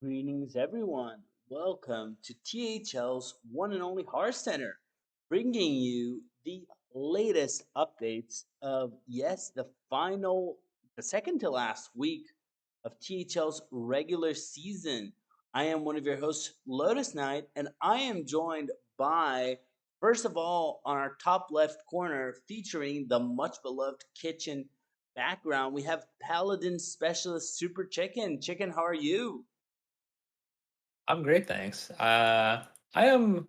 Greetings, everyone. Welcome to THL's one and only Hearthcenter, bringing you the latest updates of, yes, the second to last week of THL's regular season. I am one of your hosts, Lotus Knight, and I am joined by, first of all, on our top left corner, featuring the much beloved kitchen background, we have Paladin Specialist Super Chicken. Chicken, how are you? I'm great, thanks. I am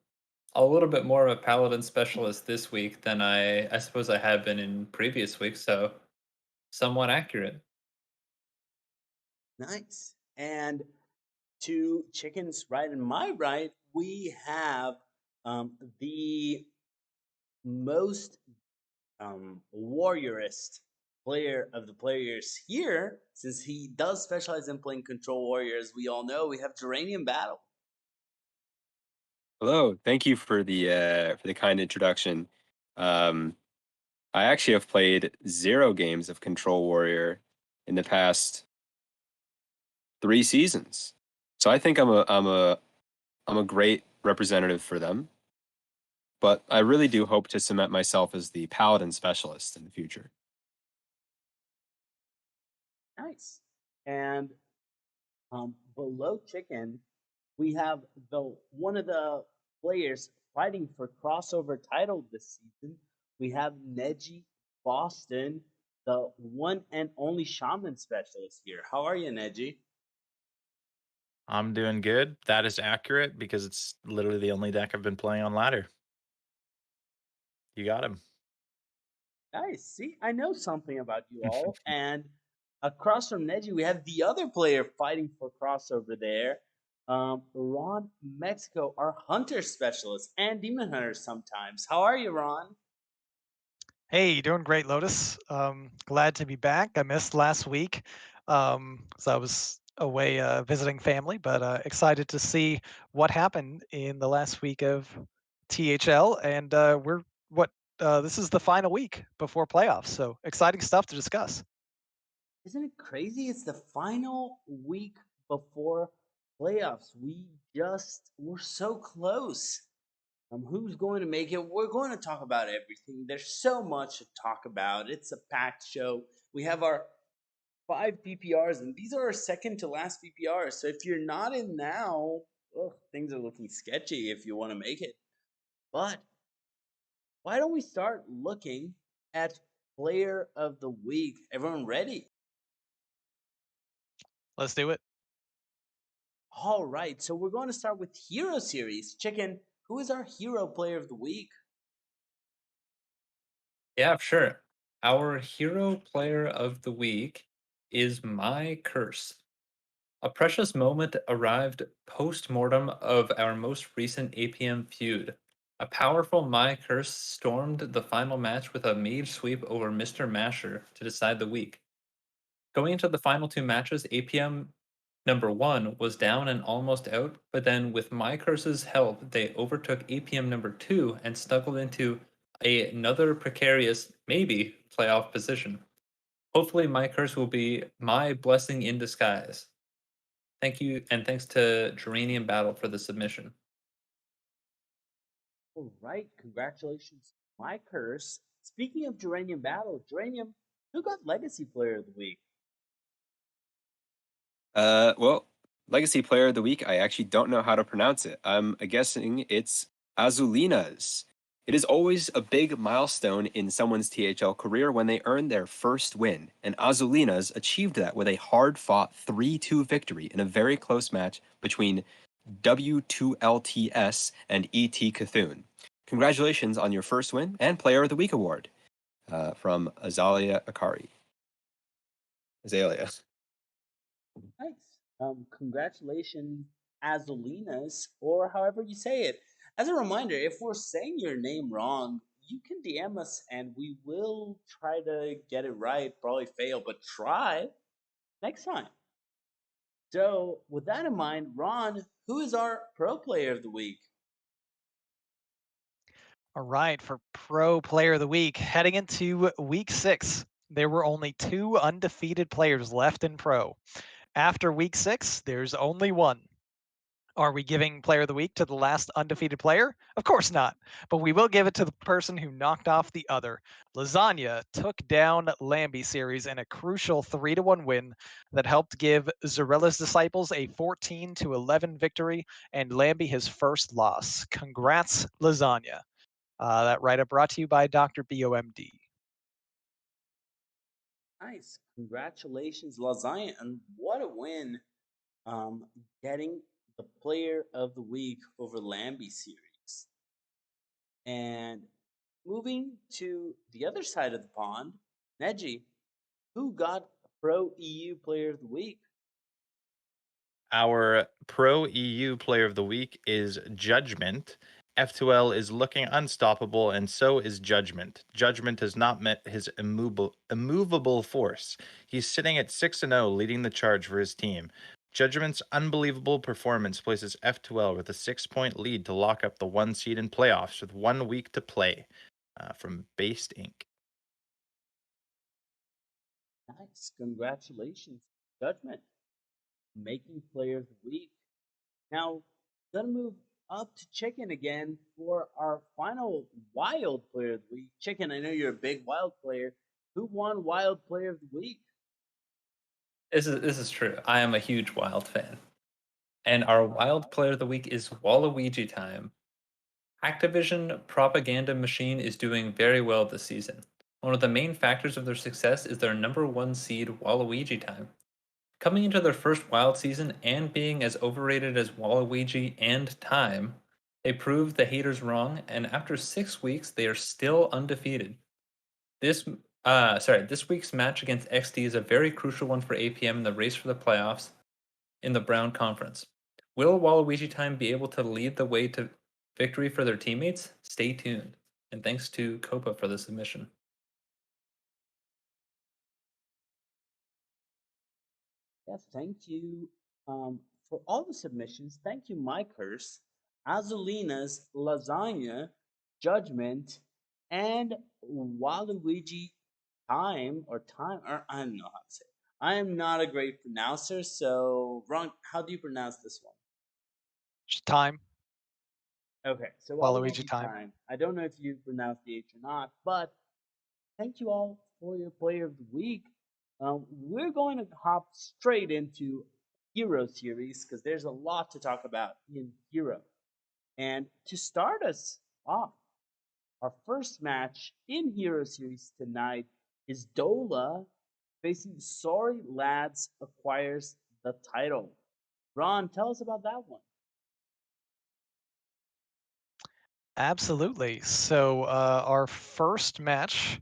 a little bit more of a paladin specialist this week than I suppose I have been in previous weeks, so somewhat accurate. Nice. And to chickens right and my right, we have the most warriorist player of the players here, since he does specialize in playing control warriors. We all know we have Geranium Battle. Hello, thank you for the kind introduction. Um, I actually have played 0 games of Control Warrior in the past 3 seasons. So I think I'm a great representative for them, but I really do hope to cement myself as the paladin specialist in the future. Nice. And below chicken, we have the one of the players fighting for crossover title this season. We have Neji Boston, the one and only shaman specialist here. How are you, Neji? I'm doing good. That is accurate because it's literally the only deck I've been playing on ladder. You got him. Nice. See, I know something about you all. And across from Neji, we have the other player fighting for crossover there. Ron Mexico, our hunter specialist and demon hunter sometimes. How are you, Ron? Hey, doing great, Lotus. Glad to be back. I missed last week, so I was away visiting family, but excited to see what happened in the last week of THL. And we're what this is the final week before playoffs, so exciting stuff to discuss. Isn't it crazy? It's the final week before playoffs. We're so close. Who's going to make it? We're going to talk about everything. There's so much to talk about. It's a packed show. We have our five PPRs, and these are our second to last PPRs. So if you're not in now, ugh, things are looking sketchy if you want to make it. But why don't we start looking at player of the week? Everyone ready? Let's do it. All right, so we're going to start with Hero Series. Chicken, who is our hero player of the week? Yeah, sure. Our hero player of the week is My Curse. A precious moment arrived post mortem of our most recent APM feud. A powerful My Curse stormed the final match with a mage sweep over Mr. Masher to decide the week. Going into the final two matches, APM number one was down and almost out, but then with My Curse's help, they overtook APM number two and snuggled into another precarious, maybe, playoff position. Hopefully, My Curse will be my blessing in disguise. Thank you, and thanks to Geranium Battle for the submission. All right, congratulations, my curse. Speaking of Geranium Battle, Geranium, who got Legacy Player of the Week? Well, Legacy Player of the Week, I actually don't know how to pronounce it. I'm guessing it's Azulinas. It is always a big milestone in someone's THL career when they earn their first win, and Azulinas achieved that with a hard-fought 3-2 victory in a very close match between W2LTS and ET Cthulhu. Congratulations on your first win and Player of the Week award from Azalia Akari. Azalea. Nice. Congratulations, Azulinas, or however you say it. As a reminder, if we're saying your name wrong, you can DM us and we will try to get it right. Probably fail, but try next time. So, with that in mind, Ron, who is our pro player of the week? All right, for Pro Player of the Week, heading into week 6, there were only two undefeated players left in Pro. After week 6, there's only one. Are we giving player of the week to the last undefeated player? Of course not. But we will give it to the person who knocked off the other. Lasagna took down Lambie series in a crucial 3-1 win that helped give Zarella's Disciples a 14-11 victory and Lambie his first loss. Congrats, Lasagna. That write-up brought to you by Dr. BOMD. Nice. Congratulations, Lasagna. And what a win. Getting the player of the week over Lambie series. And moving to the other side of the pond, Neji, who got Pro EU player of the week? Our Pro EU player of the week is Judgment. F2L is looking unstoppable, and so is Judgment. Judgment has not met his immovable force. He's sitting at 6-0, leading the charge for his team. Judgment's unbelievable performance places F2L with a 6-point lead to lock up the 1 seed in playoffs with 1 week to play. From Based Inc. Nice. Congratulations, Judgment. Making player of the week. Now, gonna move up to Chicken again for our final Wild player of the week. Chicken, I know you're a big Wild player. Who won Wild player of the week? This is true. I am a huge Wild fan. And our Wild player of the week is Waluigi time. Activision propaganda machine is doing very well this season. One of the main factors of their success is their #1 seed Waluigi time. Coming into their first Wild season and being as overrated as Waluigi and Time, they proved the haters wrong, and after 6 weeks, they are still undefeated. This week's match against XD is a very crucial one for APM in the race for the playoffs in the Brown Conference. Will Waluigi Time be able to lead the way to victory for their teammates? Stay tuned. And thanks to Copa for the submission. Yes, thank you for all the submissions. Thank you, My Curse, Azulina's Lasagna, Judgment, and Waluigi Time, or I don't know how to say it. I am not a great pronouncer, so Ron, how do you pronounce this one? Just time. Okay, so Waluigi Waluigi Time. Time. I don't know if you pronounce the H or not, but thank you all for your player of the week. We're going to hop straight into Hero series because there's a lot to talk about in Hero. And to start us off, our first match in Hero series tonight is Dola facing Sorry Lads acquires the title. Ron, tell us about that one. Absolutely. So our first match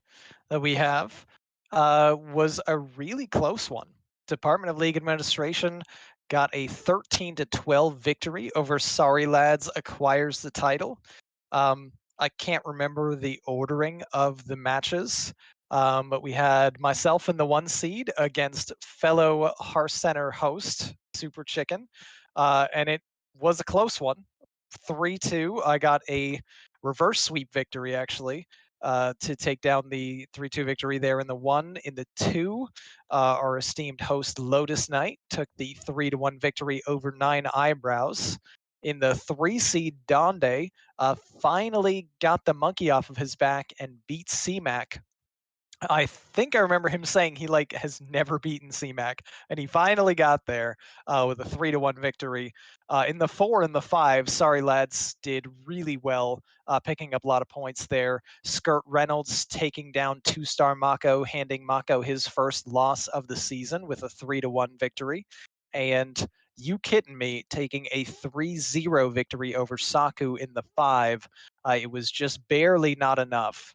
that we have was a really close one. Department of League Administration got a 13-12 victory over Sorry Lads acquires the title. I can't remember the ordering of the matches, but we had myself in the 1 seed against fellow Hearthcenter host Super Chicken, and it was a close one. 3-2. I got a reverse sweep victory actually to take down the 3-2 victory there in the 1. In the 2, our esteemed host Lotus Knight took the 3-1 victory over 9 Eyebrows. In the 3 seed, Donde finally got the monkey off of his back and beat CMAC. I think I remember him saying he has never beaten CMAC, and he finally got there with a 3-1 victory. In the 4 and the 5, Sorry Lads did really well, picking up a lot of points there. Skirt Reynolds taking down 2-star Mako, handing Mako his first loss of the season with a 3-1 victory, and You Kidding Me taking a 3-0 victory over Saku in the 5. It was just barely not enough.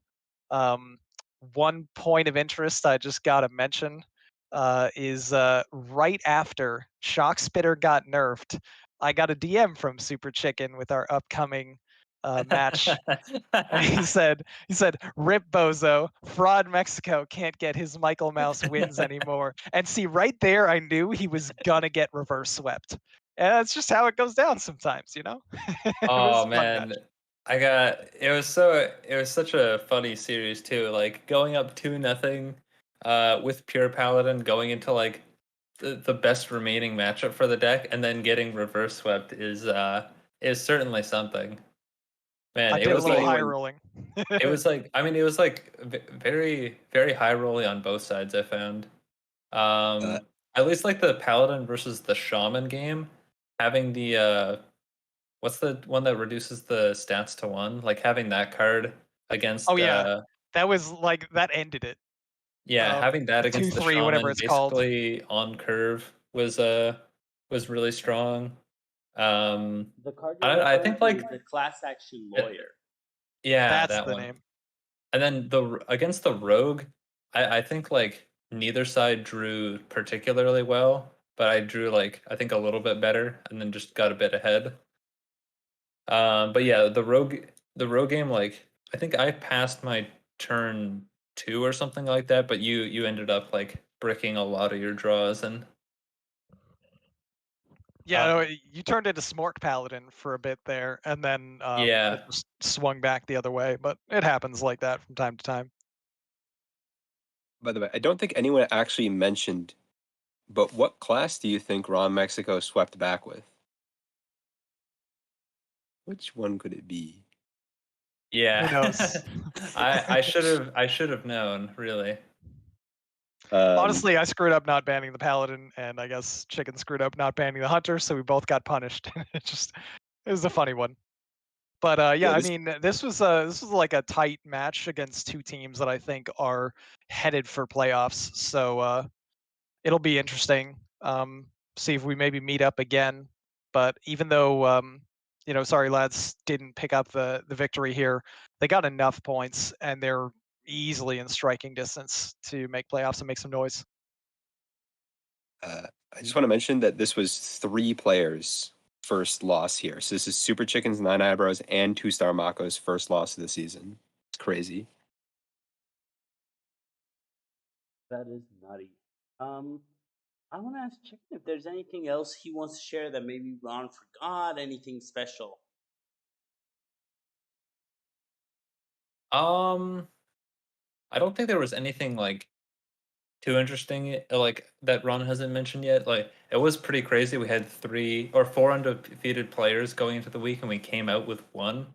One point of interest I just got to mention is right after Shock Spitter got nerfed, I got a DM from Super Chicken with our upcoming match. And he said, "Rip Bozo, fraud Mexico can't get his Michael Mouse wins anymore." And see, right there, I knew he was gonna get reverse swept. And that's just how it goes down sometimes, you know. It was Oh a fun match. man, it was such a funny series too. Like going up 2-0 with Pure Paladin, going into like the best remaining matchup for the deck, and then getting reverse swept is certainly something. Man, I it did a was little like high rolling. it was like I mean it was like very very high rolling on both sides. I found at least like the paladin versus the shaman game, having the what's the one that reduces the stats to 1? Like having that card Oh against yeah, that was like that ended it. yeah, having that The against the 2/3, whatever shaman it's called. basically on curve was really strong. The card you're I referring think to is like the class action uh, lawyer. yeah, That's that the one. name. And then against the rogue, I think like neither side drew particularly well, but I drew like I think a little bit better and then just got a bit ahead. But yeah, the rogue game, like I think I passed my turn 2 or something like that, but you ended up like bricking a lot of your draws and Yeah, uh no, you turned into Smork Paladin for a bit there, and then it yeah. just swung back the other way. But it happens like that from time to time. By the way, I don't think anyone actually mentioned, but what class do you think Ron Mexico swept back with? Which one could it be? Who Yeah. knows? I should have known, really. Um, Honestly, I screwed up not banning the Paladin, and I guess Chicken screwed up not banning the Hunter, so we both got punished. It was a funny one. But yeah, yeah, I this mean, this was like a tight match against two teams that I think are headed for playoffs. So it'll be interesting. See if we maybe meet up again. But even though sorry lads didn't pick up the victory here, they got enough points and they're easily in striking distance to make playoffs and make some noise. I just want to mention that this was 3 players' first loss here. So this is Super Chicken's, Nine Eyebrows, and Two Star Mako's first loss of the season. It's crazy. That is nutty. I want to ask Chicken if there's anything else he wants to share that maybe Ron forgot, anything special. Um, I don't think there was anything like too interesting like that Ron hasn't mentioned yet. Like it was pretty crazy. We had 3 or 4 undefeated players going into the week, and we came out with 1,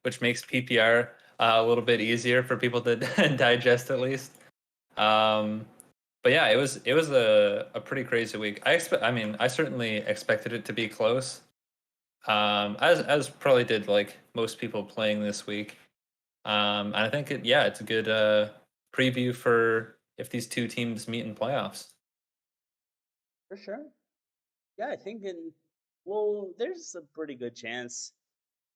which makes PPR a little bit easier for people to digest at least. Um, but yeah, it was a pretty crazy week. I mean, I certainly expected it to be close. As probably did like most people playing this week. And I think it's a good preview for if these two teams meet in playoffs. For sure. Yeah, I think well, there's a pretty good chance.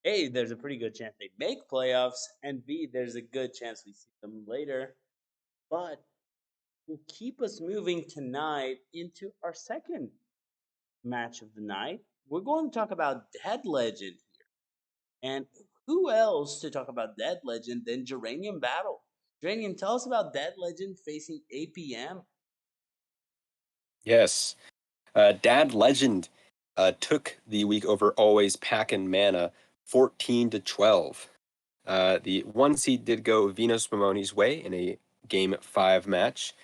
A, there's a pretty good chance they make playoffs, and B, there's a good chance we see them later. But will keep us moving tonight into our second match of the night. We're going to talk about Dead Legend here. And who else to talk about Dead Legend than Geranium Battle? Geranium, tell us about Dead Legend facing APM. Yes. Dad Legend took the week over Always Packin' Mana 14-12. The 1 seed did go Venus Mimoni's way in a Game 5 match,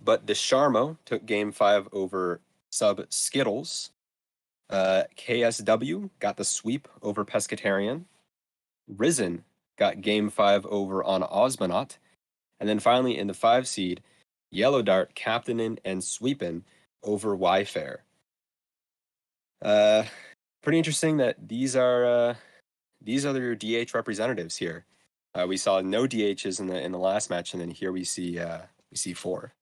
but Desharmo took Game 5 over Sub Skittles. KSW got the sweep over Pescatarian. Risen got Game 5 over on Osmonaut. And then finally in the 5 seed, Yellow Dart captaining and sweeping over Yfair. Pretty interesting that these are your DH representatives here. We saw no DHs in the last match, and then here we see 4.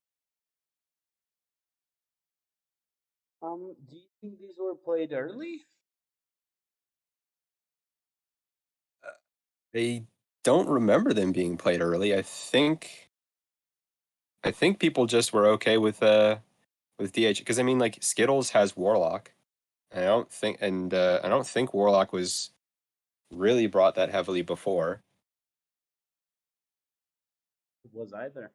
Do you think these were played early? I don't remember them being played early. I think people just were okay with DH because I mean like Skittles has Warlock. I don't think Warlock was really brought that heavily before. It was either.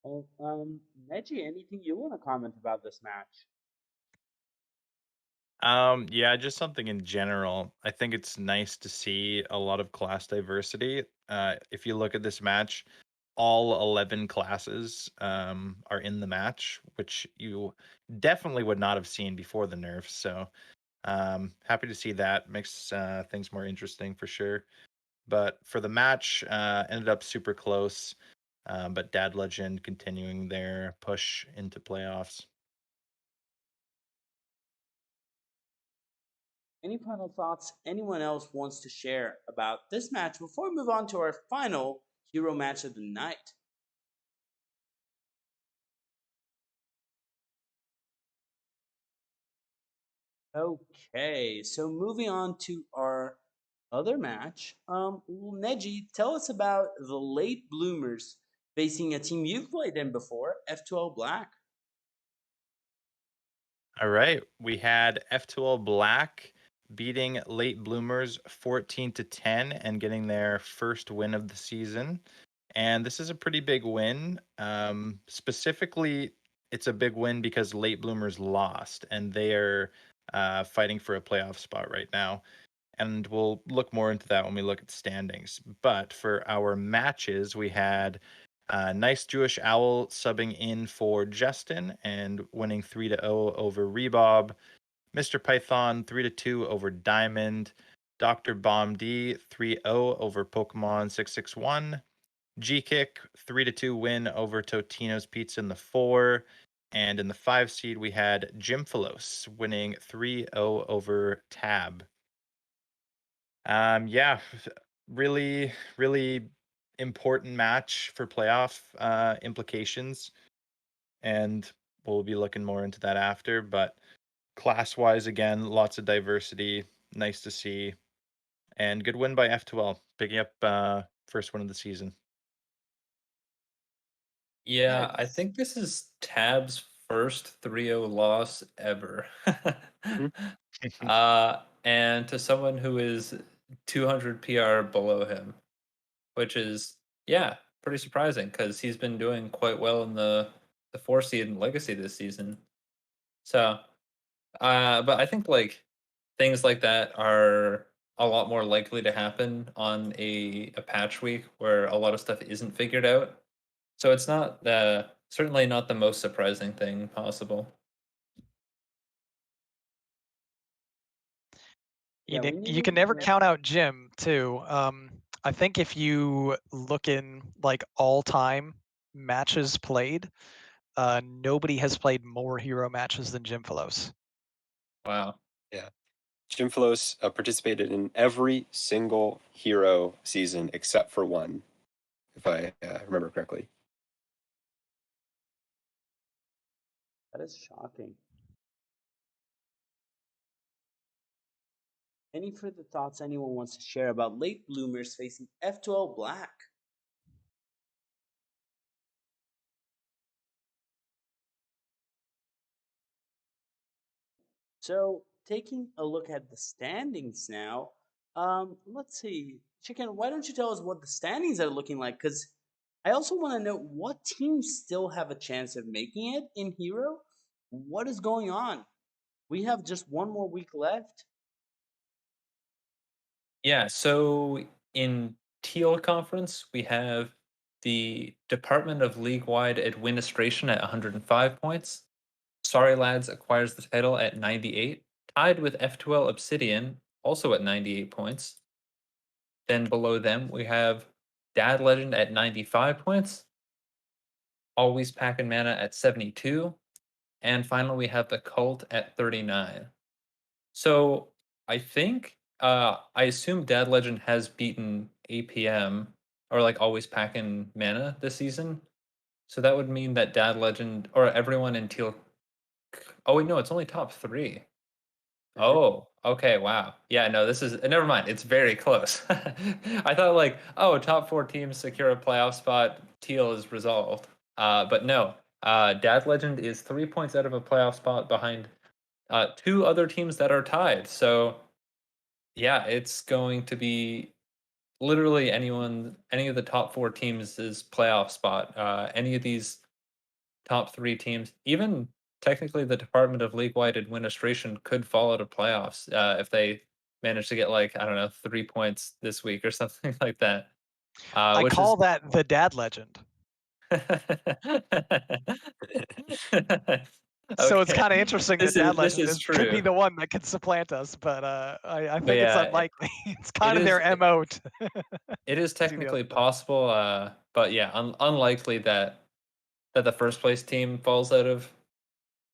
Oh, Neji, anything you want to comment about this match? Yeah, just something in general. I think it's nice to see a lot of class diversity. If you look at this match, all 11 classes are in the match, which you definitely would not have seen before the nerfs. So happy to see that. Makes things more interesting for sure. But for the match, ended up super close. But Dad Legend continuing their push into playoffs. Any final thoughts anyone else wants to share about this match before we move on to our final hero match of the night? Okay, so moving on to our other match. Neji, tell us about the late bloomers facing a team you've played in before, F2L Black. All right, we had F2L Black beating Late Bloomers 14-10 and getting their first win of the season. And this is a pretty big win. Specifically, it's a big win because Late Bloomers lost, and they are fighting for a playoff spot right now. And we'll look more into that when we look at standings. But for our matches, we had Nice Jewish Owl subbing in for Justin and winning 3-0 over Rebob. Mr. Python 3-2 over Diamond. Dr. Bomb D 3-0 over Pokemon 661. G-Kick 3-2 win over Totino's Pizza in the 4. And in the 5 seed, we had Jimfalos winning 3-0 over Tab. Yeah, really, really important match for playoff implications, and we'll be looking more into that after. But class-wise, again, lots of diversity. Nice to see, and good win by F2L, picking up first win of the season. Yeah, I Yes. think this is Tab's first 3-0 loss ever. And to someone who is 200 PR below him, which is, yeah, pretty surprising because he's been doing quite well in the 4 seed in Legacy this season. So, but I think like things like that are a lot more likely to happen on a patch week where a lot of stuff isn't figured out. So it's not certainly not the most surprising thing possible. Yeah, we You need can to never get count out Jim too. I think if you look in like all-time matches played, nobody has played more hero matches than Jim Philos. Wow. Yeah. Jim Philos participated in every single hero season except for one, if I remember correctly. That is shocking. Any further thoughts anyone wants to share about late bloomers facing F2L Black? So, taking a look at the standings now, let's see. Chicken, why don't you tell us what the standings are looking like? Because I also want to know what teams still have a chance of making it in Hero. What is going on? We have just one more week left. Yeah, so in Teal Conference, we have the Department of League-Wide Administration at 105 points. Sorry Lads acquires the title at 98, tied with F2L Obsidian, also at 98 points. Then below them, we have Dad Legend at 95 points, Always Packin' Mana at 72, and finally we have the Cult at 39. So I think I assume Dad Legend has beaten APM or like Always Packin' Mana this season. So that would mean that Dad Legend or everyone in Teal. Oh wait, no, it's only top 3. Mhm. Oh, okay, wow. Yeah, no, this is never mind. It's very close. I thought like, oh, top 4 teams secure a playoff spot. Teal is resolved. But no. Dad Legend is 3 points out of a playoff spot behind 2 other teams that are tied. So yeah, it's going to be literally any of the top 4 teams is playoff spot. Any of these top 3 teams, even technically the Department of League-Wide Administration could fall out of playoffs if they manage to get like I don't know 3 points this week or something like that. I which call that the dad legend. So it's Okay. kind of interesting that This dad is legend could be true. the one that could supplant us, but I But think it's yeah, unlikely. It's it kind of is their MO to it is do the other technically thing. possible, but yeah, unlikely that the first place team falls out of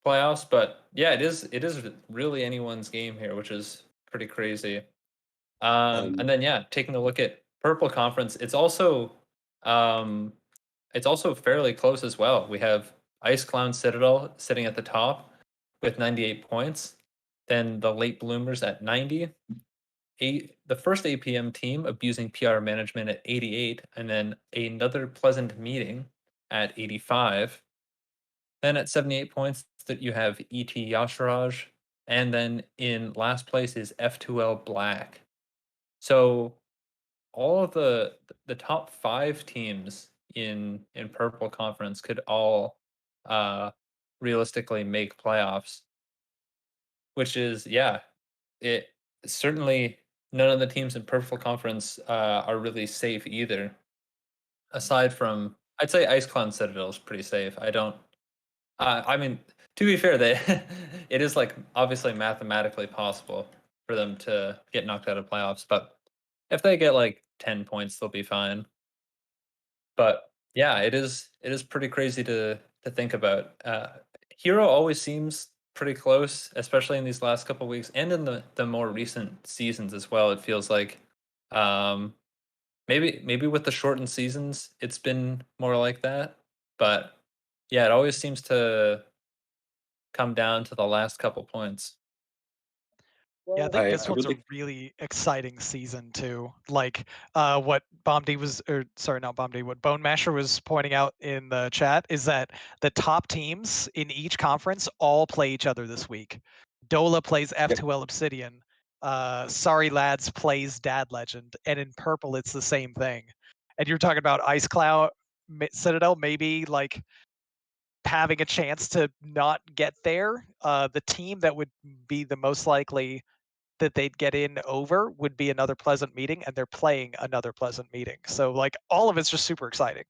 playoffs. But yeah, it is really anyone's game here, which is pretty crazy. And then yeah, taking a look at Purple Conference, um, it's also fairly close as well. We have Ice Clown Citadel sitting at the top with 98 points. Then the Late Bloomers at 90. The first APM team abusing PR management at 88, and then another Pleasant Meeting at 85. Then at 78 points, that you have ET Yasharaj, and then in last place is F2L Black. So all of the top 5 teams in Purple Conference could all realistically make playoffs, which is yeah, it certainly none of the teams in Purple Conference are really safe either. Aside from, I'd say Ice Clown Citadel is pretty safe. I don't. I mean, to be fair, they it is like obviously mathematically possible for them to get knocked out of playoffs, but if they get like 10 points, they'll be fine. But yeah, it is pretty crazy to think about. Hero always seems pretty close, especially in these last couple weeks and in the more recent seasons as well. It feels like um, maybe with the shortened seasons, it's been more like that. But yeah, it always seems to come down to the last couple points. Yeah, I Well, think I this one's a really really exciting season too. Like what Bomdi was, or sorry, not Bomdi, what Bone Masher was pointing out in the chat is that the top teams in each conference all play each other this week. Dola plays yep. F2L Obsidian. Sorry Lads plays Dad Legend, and in purple it's the same thing. And you're talking about Ice Cloud Citadel, maybe like having a chance to not get there. The team that would be the most likely that they'd get in over would be another Pleasant Meeting, and they're playing another Pleasant Meeting. So like all of it's just super exciting.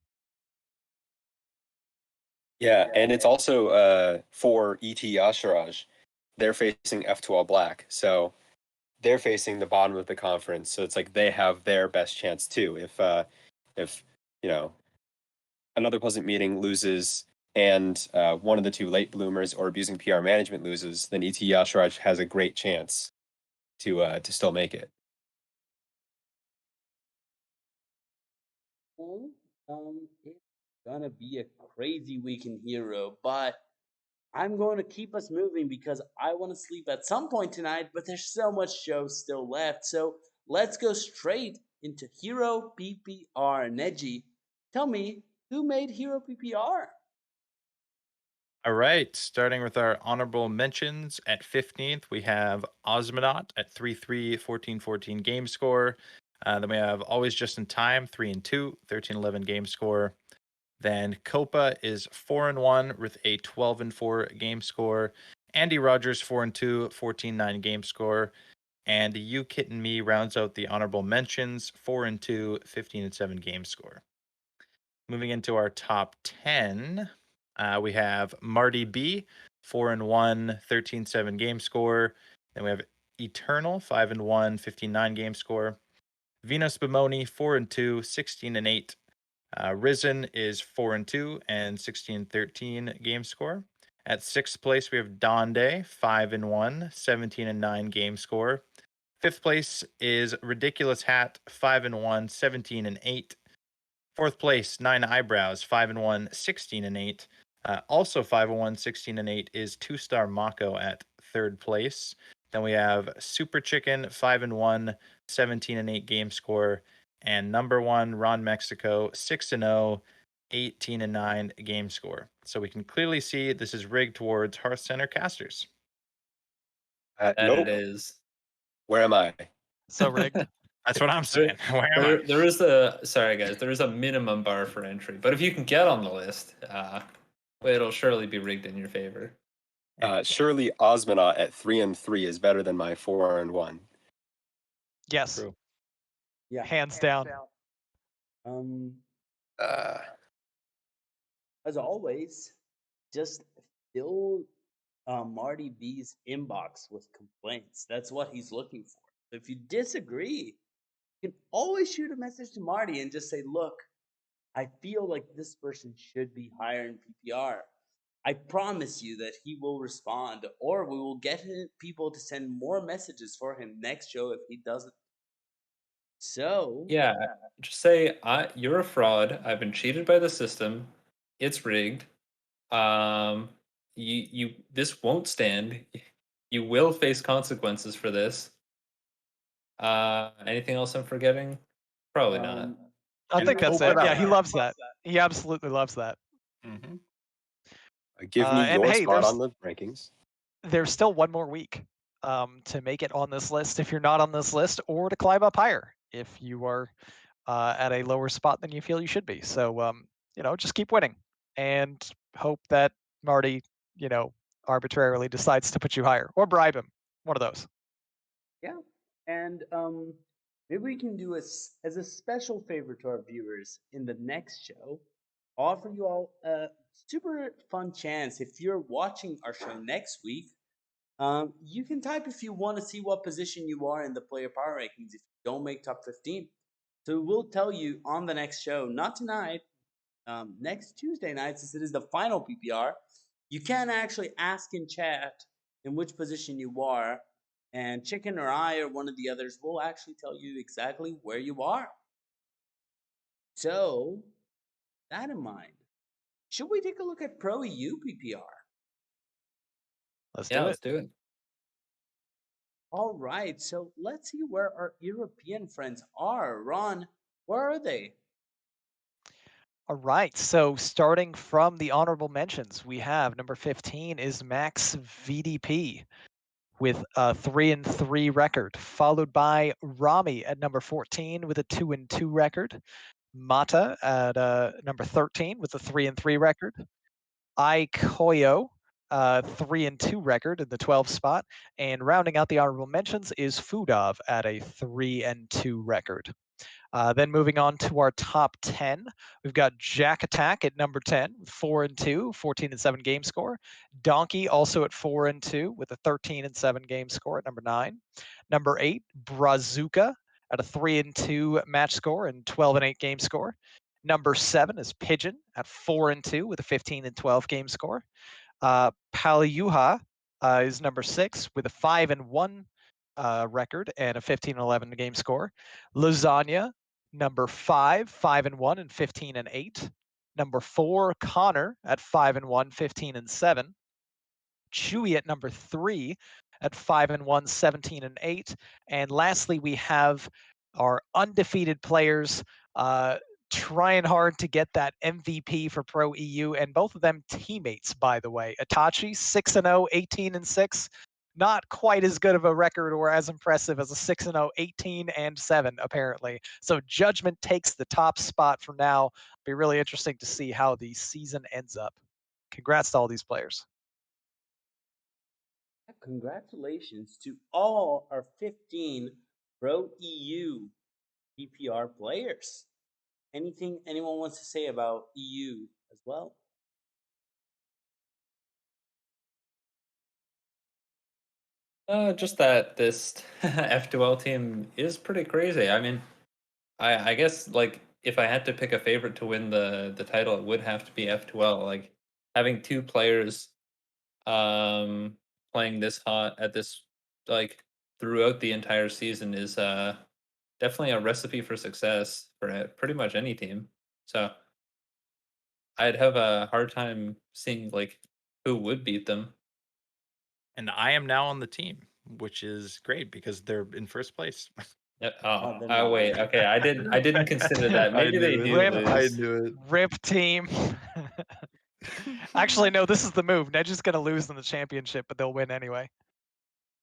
Yeah, and it's also for ET Yasharaj, they're facing F2L Black, so they're facing the bottom of the conference. So it's like they have their best chance too. If you know another Pleasant Meeting loses and one of the 2 Late Bloomers or abusing PR management loses, then ET Yasharaj has a great chance to still make it. It's gonna be a crazy week in Hero, but I'm going to keep us moving because I want to sleep at some point tonight, but there's so much show still left. So let's go straight into Hero PPR. Neji, tell me who made Hero PPR? All right, starting with our honorable mentions at 15th, we have Osmonaut at 3-3, 14-14 game score. Then we have Always Just in Time, 3-2, 13-11 game score. Then Copa is 4-1 with a 12-4 game score. Andy Rogers 4-2, 14-9 game score. And You Kit and Me rounds out the honorable mentions, 4-2, 15-7 game score. Moving into our top 10, we have Marty B, 4-1, 13-7 game score. Then we have Eternal, 5-1, 15-9 game score. Venus Bimoni, 4-2, 16-8. Risen is 4-2 and 16-13 game score. At 6th place, we have Donde, 5-1, 17-9 game score. 5th place is Ridiculous Hat, 5-1, 17-8. 4th place, 9 Eyebrows, 5-1, 16-8. Also 5-1, 16-8 is 2-Star Mako at 3rd place. Then we have Super Chicken, 5-1, 17-8 game score. And number 1, Ron Mexico, 6-0, 18-9 game score. So we can clearly see this is rigged towards Hearthcenter casters. That Nope. it is. Where am I? So rigged. That's what I'm saying. Where am I? There is sorry guys, there is a minimum bar for entry, but if you can get on the list, it'll surely be rigged in your favor. Surely Osmonaut at 3-3 is better than my 4-1. Yes. True. Yeah, Hands down. Uh, As always, just fill Marty B's inbox with complaints. That's what he's looking for. If you disagree, you can always shoot a message to Marty and just say, look, I feel like this person should be higher in PPR. I promise you that he will respond, or we will get people to send more messages for him next show if he doesn't. So, Yeah, just say you're a fraud. I've been cheated by the system. It's rigged. You this won't stand. You will face consequences for this. Anything else I'm forgetting? Probably not. I And think that's open it. it Yeah, up. he loves that. He absolutely loves that. Mm-hmm. give me And your hey, spot on the rankings. there's still one more week to make it on this list if you're not on this list, or to climb up higher if you are at a lower spot than you feel you should be. So, just keep winning and hope that Marty, arbitrarily decides to put you higher, or bribe him. One of those. yeah. And maybe we can do as a special favor to our viewers in the next show, offer you all a super fun chance. If you're watching our show next week, you can type if you want to see what position you are in the player power rankings if you don't make top 15. So we'll tell you on the next show, not tonight, next Tuesday night, since it is the final PPR. You can actually ask in chat in which position you are, and Chicken or I or one of the others will actually tell you exactly where you are. So, that in mind, should we take a look at Pro EU PPR? Let's Yeah, do let's it. do it. All right, so let's see where our European friends are. Ron, where are they? All right. So starting from the honorable mentions, we have number 15 is Max VDP with a 3-3 record, followed by Rami at number 14 with a 2-2 record. Mata at number 13 with a 3-3 record. Koyo, 3-2 record in the 12th spot. And rounding out the honorable mentions is Fudov at a 3-2 record. Then moving on to our top 10, we've got Jack Attack at number 10, 4-2, 14-7 game score. Donkey also at 4-2 with a 13-7 game score at number 9. Number 8, Brazuca at a 3-2 match score and 12-8 game score. Number 7 is Pigeon at 4-2 with a 15-12 game score. Paliuha is number 6 with a 5-1 record and a 15-11 game score. Lasagna, number 5, 5-1 and 15-8. Number 4, Connor at 5-1, 15-7. Chewy at number 3 at 5-1, 17-8. And lastly, we have our undefeated players trying hard to get that MVP for Pro EU, and both of them teammates, by the way. Itachi, 6-0, 18-6. Not quite as good of a record or as impressive as a 6-0, 18-7, apparently. So Judgment takes the top spot for now. Be really interesting to see how the season ends up. Congrats to all these players. Congratulations to all our 15 Pro EU PPR players. Anything anyone wants to say about EU as well? Just that this F2L team is pretty crazy. I mean, I guess like if I had to pick a favorite to win the title, it would have to be F2L. Like having two players playing this hot at this like throughout the entire season is definitely a recipe for success for pretty much any team. So I'd have a hard time seeing like who would beat them. And I am now on the team, which is great because they're in first place. Oh, Oh, they're oh not. wait, okay. I didn't consider that. I Maybe they knew do it. I lose. knew it. RIP team. Actually, no, this is the move. Nedge is going to lose in the championship, but they'll win anyway.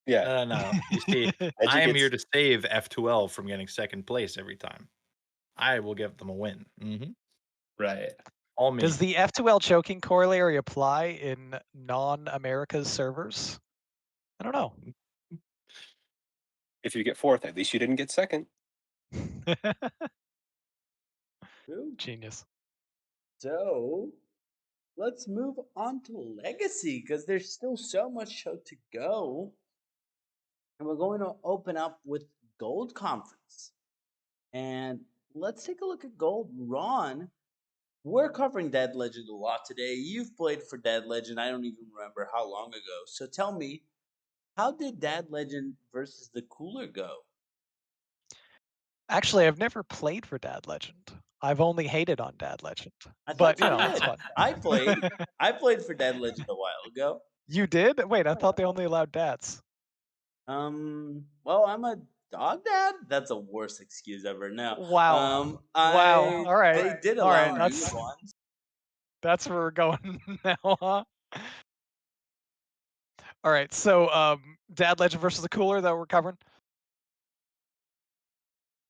Yeah. No. You see, I am here to save F2L from getting second place every time. I will give them a win. Mm-hmm. Right. All me. Does the F2L choking corollary apply in non-America's servers? I don't know. If you get fourth, at least you didn't get second. True. Genius. So let's move on to Legacy because there's still so much show to go. And we're going to open up with Gold Conference. And let's take a look at Gold. Ron, we're covering Dead Legend a lot today. You've played for Dead Legend. I don't even remember how long ago. So tell me, how did Dead Legend versus the Cooler go? Actually, I've never played for Dad Legend. I've only hated on Dad Legend. I But, thought you it's did. fun. I played. I played for Dead Legend a while ago. You did? Wait, I thought they only allowed dads. Well, I'm a dog dad. That's the worst excuse ever. No. Wow. Wow. I All right. they did All allow right. me once. That's where we're going now, huh? All right. So, Dad Legend versus the Cooler that we're covering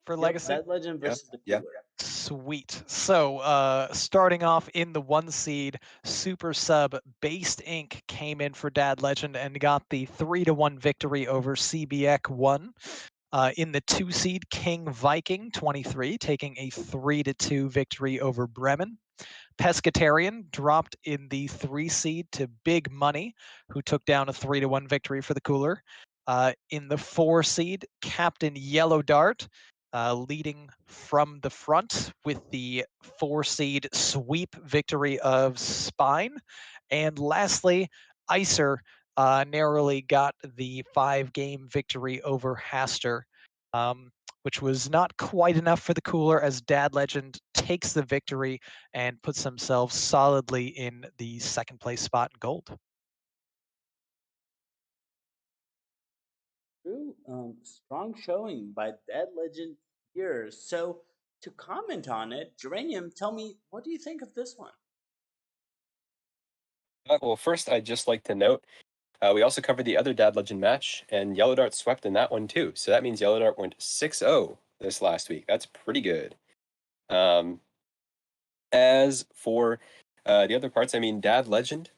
for Yep, Legacy. Dead Legend Yeah, versus the yeah. Cooler. Sweet. So, starting off in the 1 seed, Super Sub Based Inc. came in for Dad Legend and got the 3-1 victory over CBX 1. In the 2 seed, King Viking 23 taking a 3-2 victory over Bremen. Pescatarian dropped in the 3 seed to Big Money, who took down a 3-1 victory for the Cooler. In the 4 seed, Captain Yellow Dart leading from the front with the 4 seed sweep victory of Spine. And lastly, Icer narrowly got the 5-game victory over Haster. Which was not quite enough for the Cooler as Dad Legend takes the victory and puts themselves solidly in the 2nd place spot in Gold. True. Strong showing by Dead Legend here. So to comment on it, Geranium, tell me, what do you think of this one? Well, first, I'd just like to note we also covered the other Dad Legend match, and Yellow Dart swept in that one too. So that means Yellow Dart went 6-0 this last week. That's pretty good. As for the other parts, I mean, Dad Legend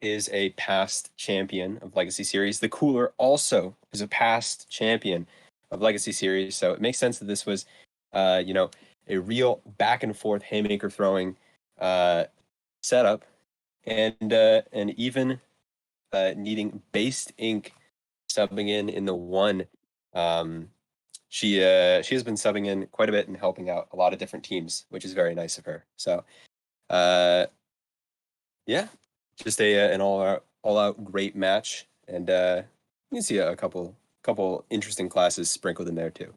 is a past champion of Legacy Series. The Cooler also is a past champion of Legacy Series. So it makes sense that this was, a real back and forth haymaker throwing setup, and even needing Based Inc. subbing in the 1. She has been subbing in quite a bit and helping out a lot of different teams, which is very nice of her. So, yeah, just an all out great match, and you can see a couple interesting classes sprinkled in there too.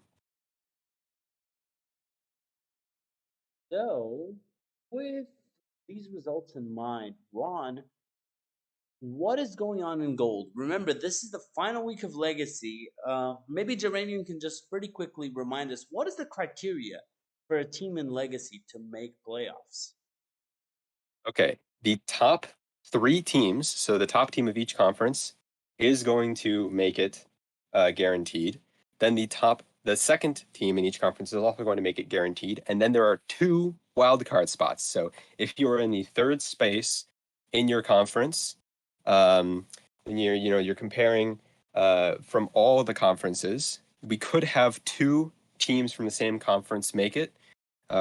So, with these results in mind, Ron, what is going on in Gold? Remember, this is the final week of Legacy. Maybe Geranium can just pretty quickly remind us what is the criteria for a team in Legacy to make playoffs? Okay, the top 3 teams, so the top team of each conference, is going to make it guaranteed. Then the second team in each conference is also going to make it guaranteed. And then there are 2 wildcard spots. So if you're in the 3rd space in your conference, and you're comparing from all the conferences, we could have 2 teams from the same conference make it.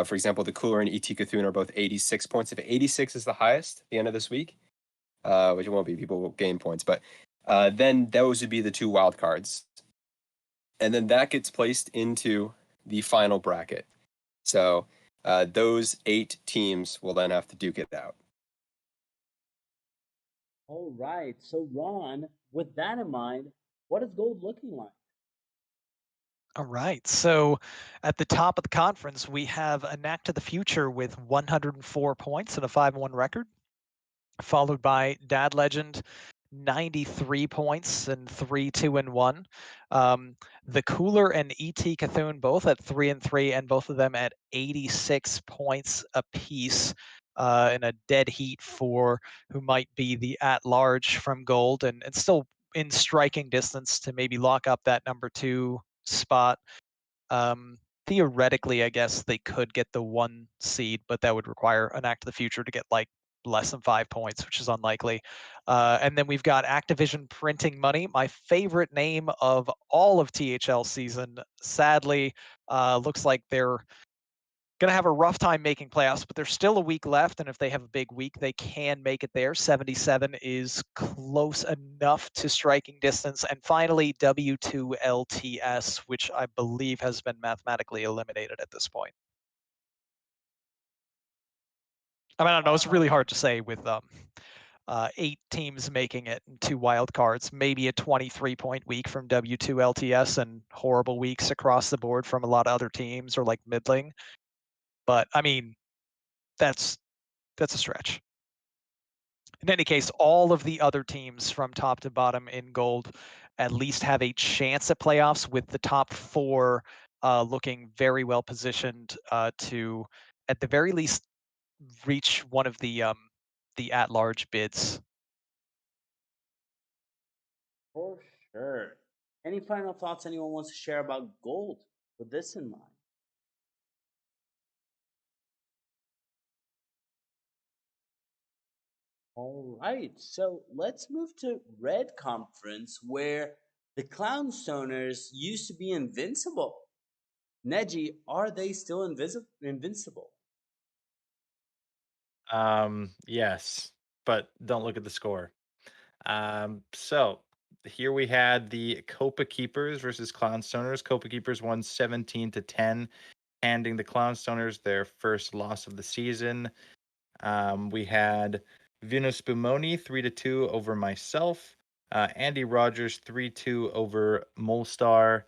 For example, the Cooler and ET Cthulhu are both 86 points. If 86 is the highest at the end of this week, which it won't be, people will gain points, but then those would be the 2 wild cards. And then that gets placed into the final bracket. So those 8 teams will then have to duke it out. All right. So, Ron, with that in mind, what is Gold looking like? All right. So at the top of the conference, we have a Knack to the Future with 104 points and a 5-1 record, followed by Dad Legend, 93 points and 3-2-1. The Cooler and ET Cthulhu both at 3-3, and both of them at 86 points apiece. In a dead heat for who might be the at-large from Gold, and still in striking distance to maybe lock up that number 2 spot. Theoretically, I guess they could get the 1 seed, but that would require an Act of the Future to get like less than 5 points, which is unlikely. And then we've got Activision printing money, my favorite name of all of THL season. Sadly, looks like they're going to have a rough time making playoffs, but there's still a week left. And if they have a big week, they can make it there. 77 is close enough to striking distance. And finally, W2LTS, which I believe has been mathematically eliminated at this point. I mean, I don't know. It's really hard to say with 8 teams making it and 2 wild cards. Maybe a 23-point week from W2LTS and horrible weeks across the board from a lot of other teams or like middling. But I mean, that's a stretch. In any case, all of the other teams from top to bottom in gold at least have a chance at playoffs, with the top 4 looking very well positioned to, at the very least, reach one of the at-large bids. For sure. Any final thoughts anyone wants to share about gold with this in mind? All right, so let's move to Red Conference, where the Clownstoners used to be invincible. Neji, are they still invincible? Yes, but don't look at the score. So here we had the Copa Keepers versus Clownstoners. Copa Keepers won 17-10, handing the Clownstoners their first loss of the season. We had Venus Spumoni 3-2 over myself. Andy Rogers 3-2 over Molestar.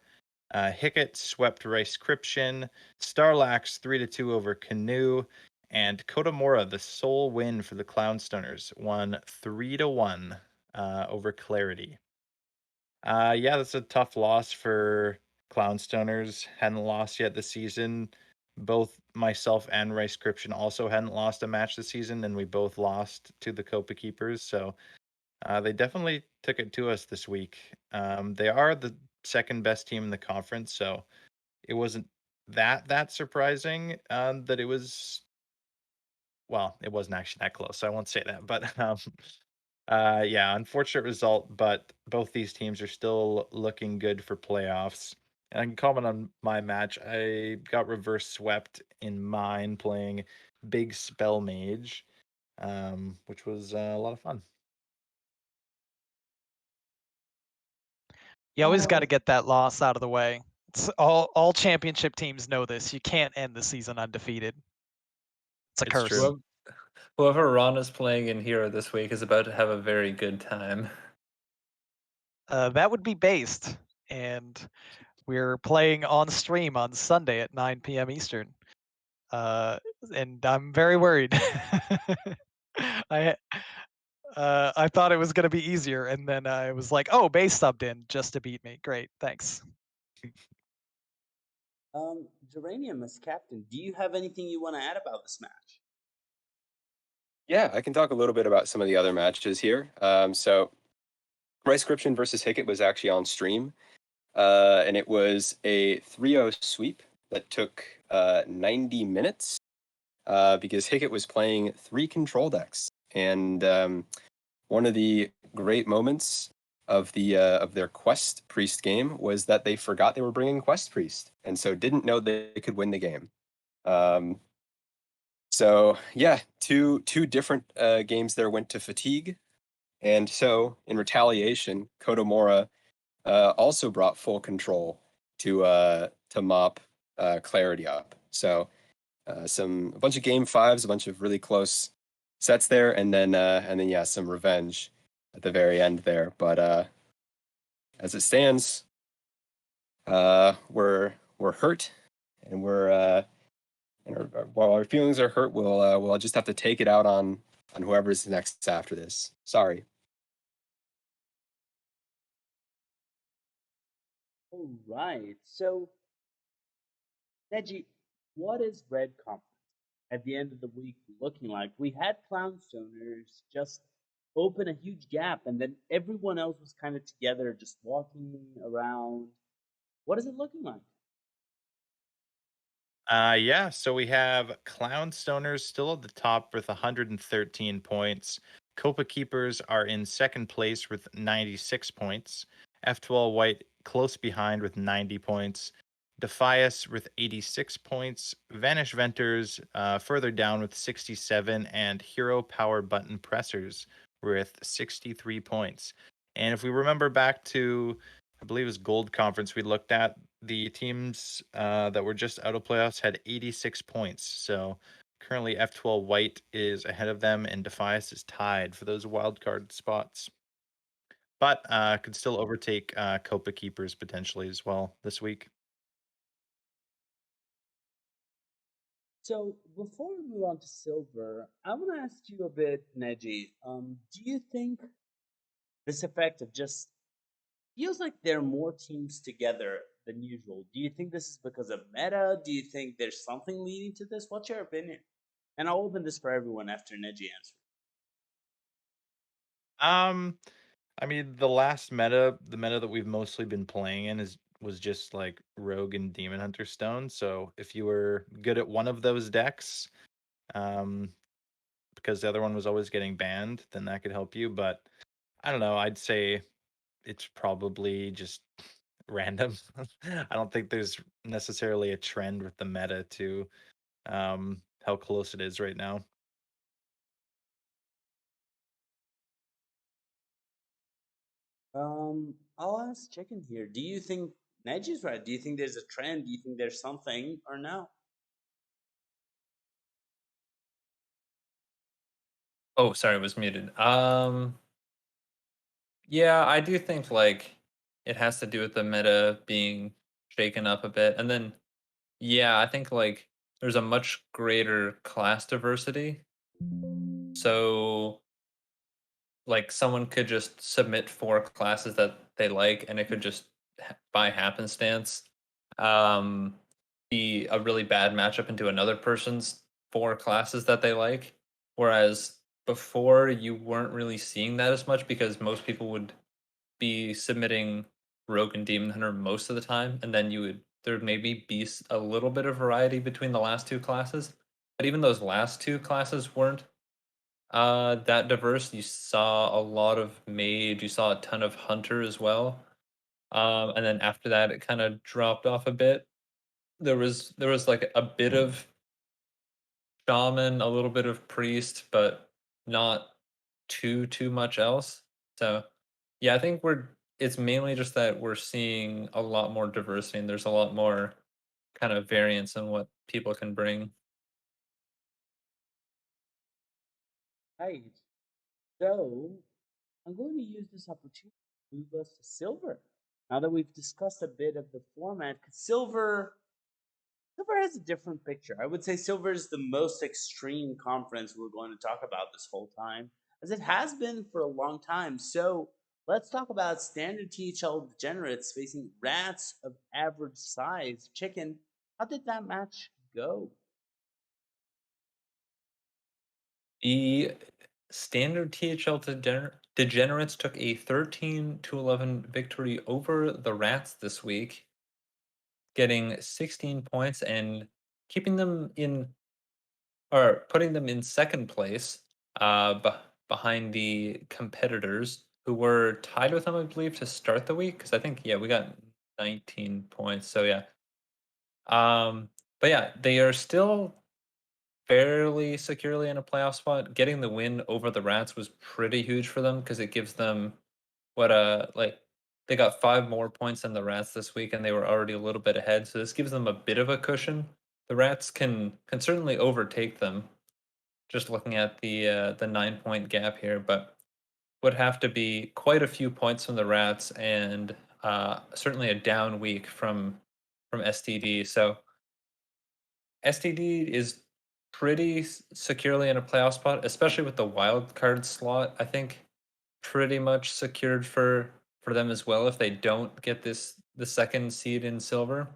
Hickett swept Ricescription. Starlax 3-2 over Canoe. And Kotamora, the sole win for the Clownstoners, won 3-1 over Clarity. Yeah, that's a tough loss for Clownstoners. Hadn't lost yet this season. Both myself and Ricescription also hadn't lost a match this season, and we both lost to the Copa Keepers. So they definitely took it to us this week. They are the second best team in the conference, so it wasn't that surprising that it was. Well, it wasn't actually that close, so I won't say that. But yeah, unfortunate result, but both these teams are still looking good for playoffs. And I can comment on my match. I got reverse swept in mine playing Big Spell Mage, which was a lot of fun. You always got to get that loss out of the way. It's all championship teams know this. You can't end the season undefeated. It's a It's curse. true. Whoever Ron is playing in Hero this week is about to have a very good time. That would be based, and we're playing on stream on Sunday at 9 p.m. Eastern. And I'm very worried. I I thought it was going to be easier, and then I was like, "Oh, base subbed in just to beat me. Great, thanks." Geranium as captain, do you have anything you want to add about this match? Yeah, I can talk a little bit about some of the other matches here. So Ricescription versus Hickett was actually on stream, and it was a 3-0 sweep that took 90 minutes because Hickett was playing 3 control decks. And one of the great moments of their Quest Priest game was that they forgot they were bringing Quest Priest, and so didn't know they could win the game. So yeah, two different games there went to fatigue, and so in retaliation, Kodomora also brought full control to mop Clarity up. So a bunch of game fives, a bunch of really close sets there, and then yeah, some revenge at the very end there. But as it stands, we're hurt, and while our feelings are hurt, we'll just have to take it out on whoever's next after this. Sorry. All right, so Neji, what is Red Conference at the end of the week looking like? We had Clownstoners just open a huge gap, and then everyone else was kind of together, just walking around. What is it looking like? Yeah, so we have Clownstoners still at the top with 113 points. Copa Keepers are in second place with 96 points. F12 White close behind with 90 points. Defias with 86 points, Vanish Venters further down with 67, and Hero Power Button Pressers with 63 points. And if we remember back to, I believe it was Gold Conference, we looked at the teams that were just out of playoffs had 86 points. So currently F12 White is ahead of them, and Defias is tied for those wildcard spots. But could still overtake Copa Keepers potentially as well this week. So before we move on to silver, I want to ask you a bit, Neji. Do you think this effect of just feels like there are more teams together than usual? Do you think this is because of meta? Do you think there's something leading to this? What's your opinion? And I'll open this for everyone after Neji answers. I mean, the meta that we've mostly been playing in was just like Rogue and Demon Hunter Stone. So if you were good at one of those decks, because the other one was always getting banned, then that could help you. But I don't know. I'd say it's probably just random. I don't think there's necessarily a trend with the meta to how close it is right now. I'll ask Chicken here. Do you think Neji's right? Do you think there's a trend? Do you think there's something or no? Oh, sorry, I was muted. Yeah, I do think like it has to do with the meta being shaken up a bit. And then yeah, I think like there's a much greater class diversity. So like someone could just submit 4 classes that they like and it could just by happenstance um be a really bad matchup into another person's 4 classes that they like. Whereas before you weren't really seeing that as much because most people would be submitting Rogue and Demon Hunter most of the time, and then there would maybe be a little bit of variety between the last 2 classes. But even those last 2 classes weren't that diverse. You saw a lot of Mage, you saw a ton of Hunter as well. And then after that, it kind of dropped off a bit. There was like a bit of Shaman, a little bit of Priest, but not too much else. So yeah, I think it's mainly just that we're seeing a lot more diversity and there's a lot more kind of variance in what people can bring. Right. So I'm going to use this opportunity to move us to silver. Now that we've discussed a bit of the format, 'cause Silver has a different picture. I would say Silver is the most extreme conference we're going to talk about this whole time, as it has been for a long time. So let's talk about standard THL degenerates facing rats of average size. Chicken, how did that match go? The standard THL degenerates took a 13-11 victory over the Rats this week, getting 16 points and keeping them in or putting them in second place behind the competitors who were tied with them, I believe, to start the week. Because I think, yeah, we got 19 points. So, yeah. But yeah, they are still fairly securely in a playoff spot. Getting the win over the Rats was pretty huge for them because it gives them like they got 5 more points than the Rats this week, and they were already a little bit ahead. So this gives them a bit of a cushion. The Rats can certainly overtake them. Just looking at the 9 point gap here, but would have to be quite a few points from the Rats, and certainly a down week from STD. So STD is pretty securely in a playoff spot, especially with the wild card slot. I think pretty much secured for them as well if they don't get the second seed in silver.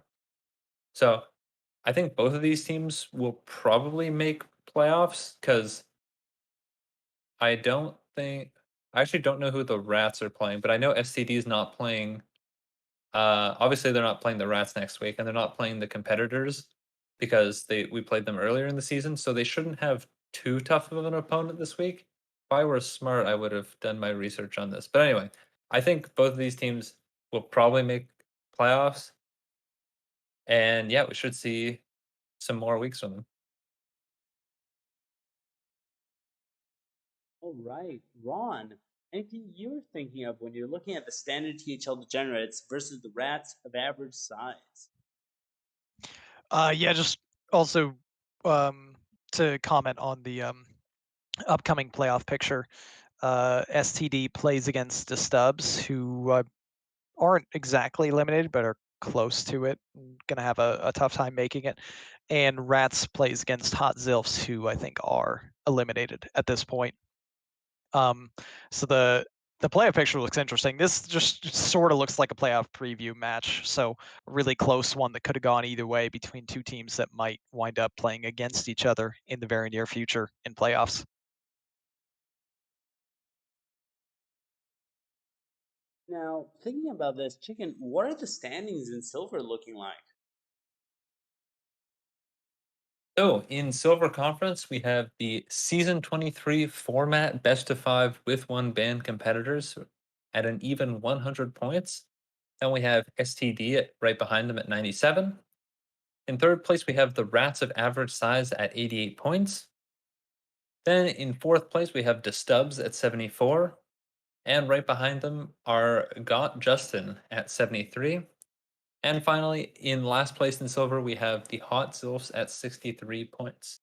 So I think both of these teams will probably make playoffs because I actually don't know who the Rats are playing, but I know STD is not playing. Obviously, they're not playing the Rats next week, and they're not playing the competitors because we played them earlier in the season, so they shouldn't have too tough of an opponent this week. If I were smart, I would have done my research on this. But anyway, I think both of these teams will probably make playoffs. And yeah, we should see some more weeks from them. All right, Ron. Anything you're thinking of when you're looking at the standard THL degenerates versus the rats of average size? Yeah, just also um, to comment on the upcoming playoff picture. STD plays against the Stubs, who aren't exactly eliminated, but are close to it. Going to have a tough time making it. And Rats plays against Hot Zilfs, who I think are eliminated at this point. Um, so the playoff picture looks interesting. This just sort of looks like a playoff preview match. So a really close one that could have gone either way between two teams that might wind up playing against each other in the very near future in playoffs. Now, thinking about this, Chicken, what are the standings in silver looking like? So in Silver Conference, we have the Season 23 format best of 5 with one band competitors at an even 100 points. Then we have STD right behind them at 97. In third place, we have the Rats of average size at 88 points. Then in fourth place, we have the Stubs at 74. And right behind them are Got Justin at 73. And finally, in last place in silver, we have the Hot Zilfs at 63 points.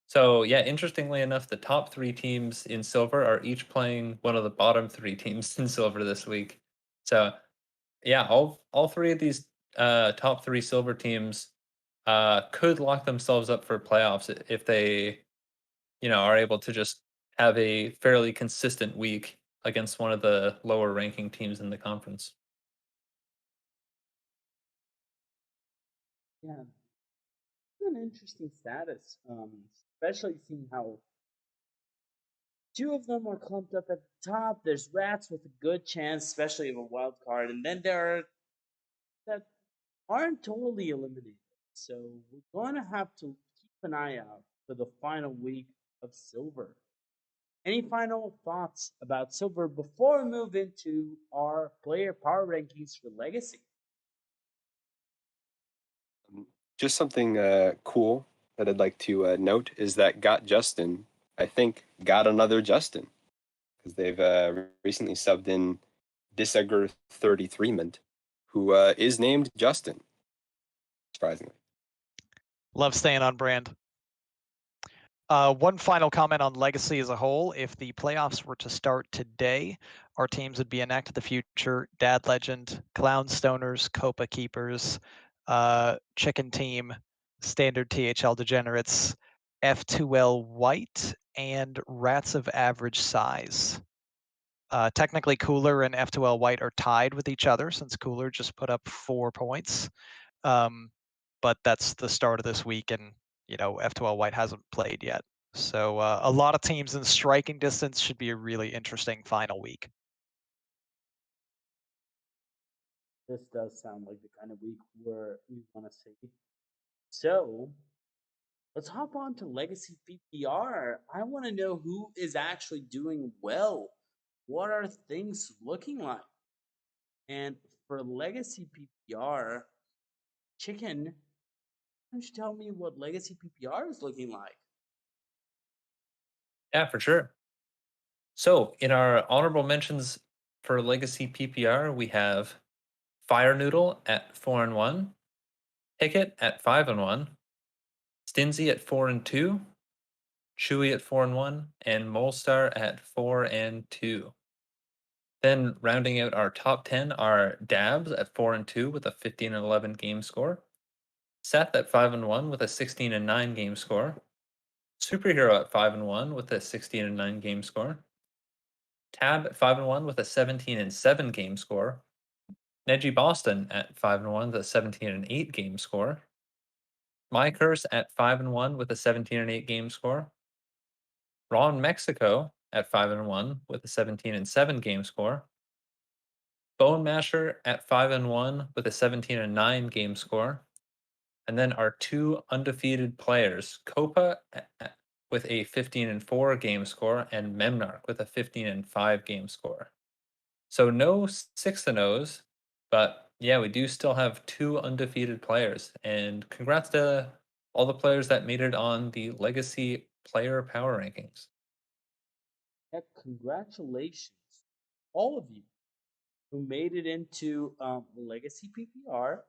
So yeah, interestingly enough, the top 3 teams in silver are each playing one of the bottom 3 teams in silver this week. So yeah, all 3 of these top 3 silver teams could lock themselves up for playoffs if they, are able to just have a fairly consistent week against one of the lower ranking teams in the conference. Yeah, an interesting status, especially seeing how two of them are clumped up at the top. There's Rats with a good chance, especially of a wild card, and then there are that aren't totally eliminated. So we're going to have to keep an eye out for the final week of Silver. Any final thoughts about Silver before we move into our player power rankings for Legacy? Just something cool that I'd like to note is that Got Justin, I think, got another Justin because they've recently subbed in Disagger 33 Mint, who is named Justin, surprisingly. Love staying on brand. One final comment on Legacy as a whole. If the playoffs were to start today, our teams would be Enact of the Future, Dad Legend, Clown Stoners, Copa Keepers, Chicken Team, Standard THL Degenerates, F2L White, and Rats of Average Size. Technically, Cooler and F2L White are tied with each other since Cooler just put up 4 points. But that's the start of this week, and F2L White hasn't played yet. So a lot of teams in striking distance. Should be a really interesting final week. This does sound like the kind of week where we want to see. So let's hop on to Legacy PPR. I want to know who is actually doing well. What are things looking like? And for Legacy PPR, Chicken, why don't you tell me what Legacy PPR is looking like? Yeah, for sure. So in our honorable mentions for Legacy PPR, we have Fire Noodle at 4-1, Picket at 5-1, Stinzy at 4-2, Chewy at 4-1, and Molestar at 4-2. Then rounding out our top 10 are Dabs at 4-2 with a 15-11 game score, Seth at 5-1 with a 16-9 game score, Superhero at 5-1 with a 16-9 game score, Tab at 5-1 with a 17-7 game score, Neji Boston at 5-1 with a 17-8 game score, My Curse at 5-1 with a 17-8 game score, Ron Mexico at 5-1 with a 17-7 game score, Bone Masher at 5-1 with a 17-9 game score, and then our 2 undefeated players, Copa with a 15-4 game score, and Memnarch with a 15-5 game score. So no 6-0s, but Yeah, we do still have 2 undefeated players, and congrats to all the players that made it on the Legacy Player Power Rankings. Yeah, congratulations, all of you who made it into Legacy PPR.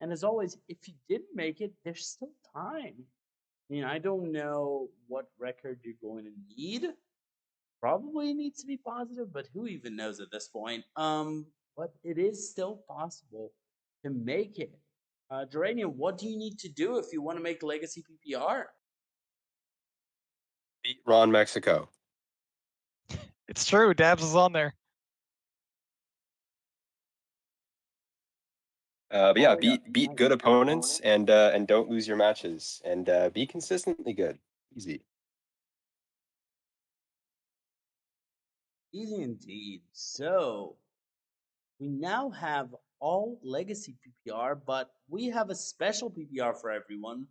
And as always, if you didn't make it, there's still time. I mean, I don't know what record you're going to need. Probably needs to be positive, but who even knows at this point? But it is still possible to make it. Geranium, what do you need to do if you want to make Legacy PPR? Beat Ron Mexico. It's true. Dabs is on there. But yeah, beat good opponents and don't lose your matches and be consistently good. Easy. Easy indeed. So we now have all Legacy PPR, but we have a special PPR for everyone.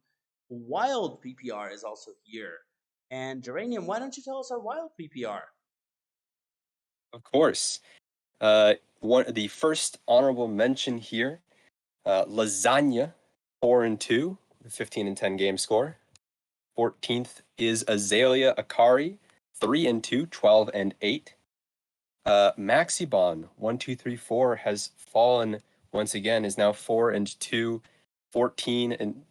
Wild PPR is also here. And Geranium, why don't you tell us our Wild PPR? Of course. The first honorable mention here, Lasagna, 4-2, 15-10 game score. 14th is Azalea Akari, 3-2, 12-8. Maxibon, 1-2-3-4 has fallen once again, is now 4-2, 14 and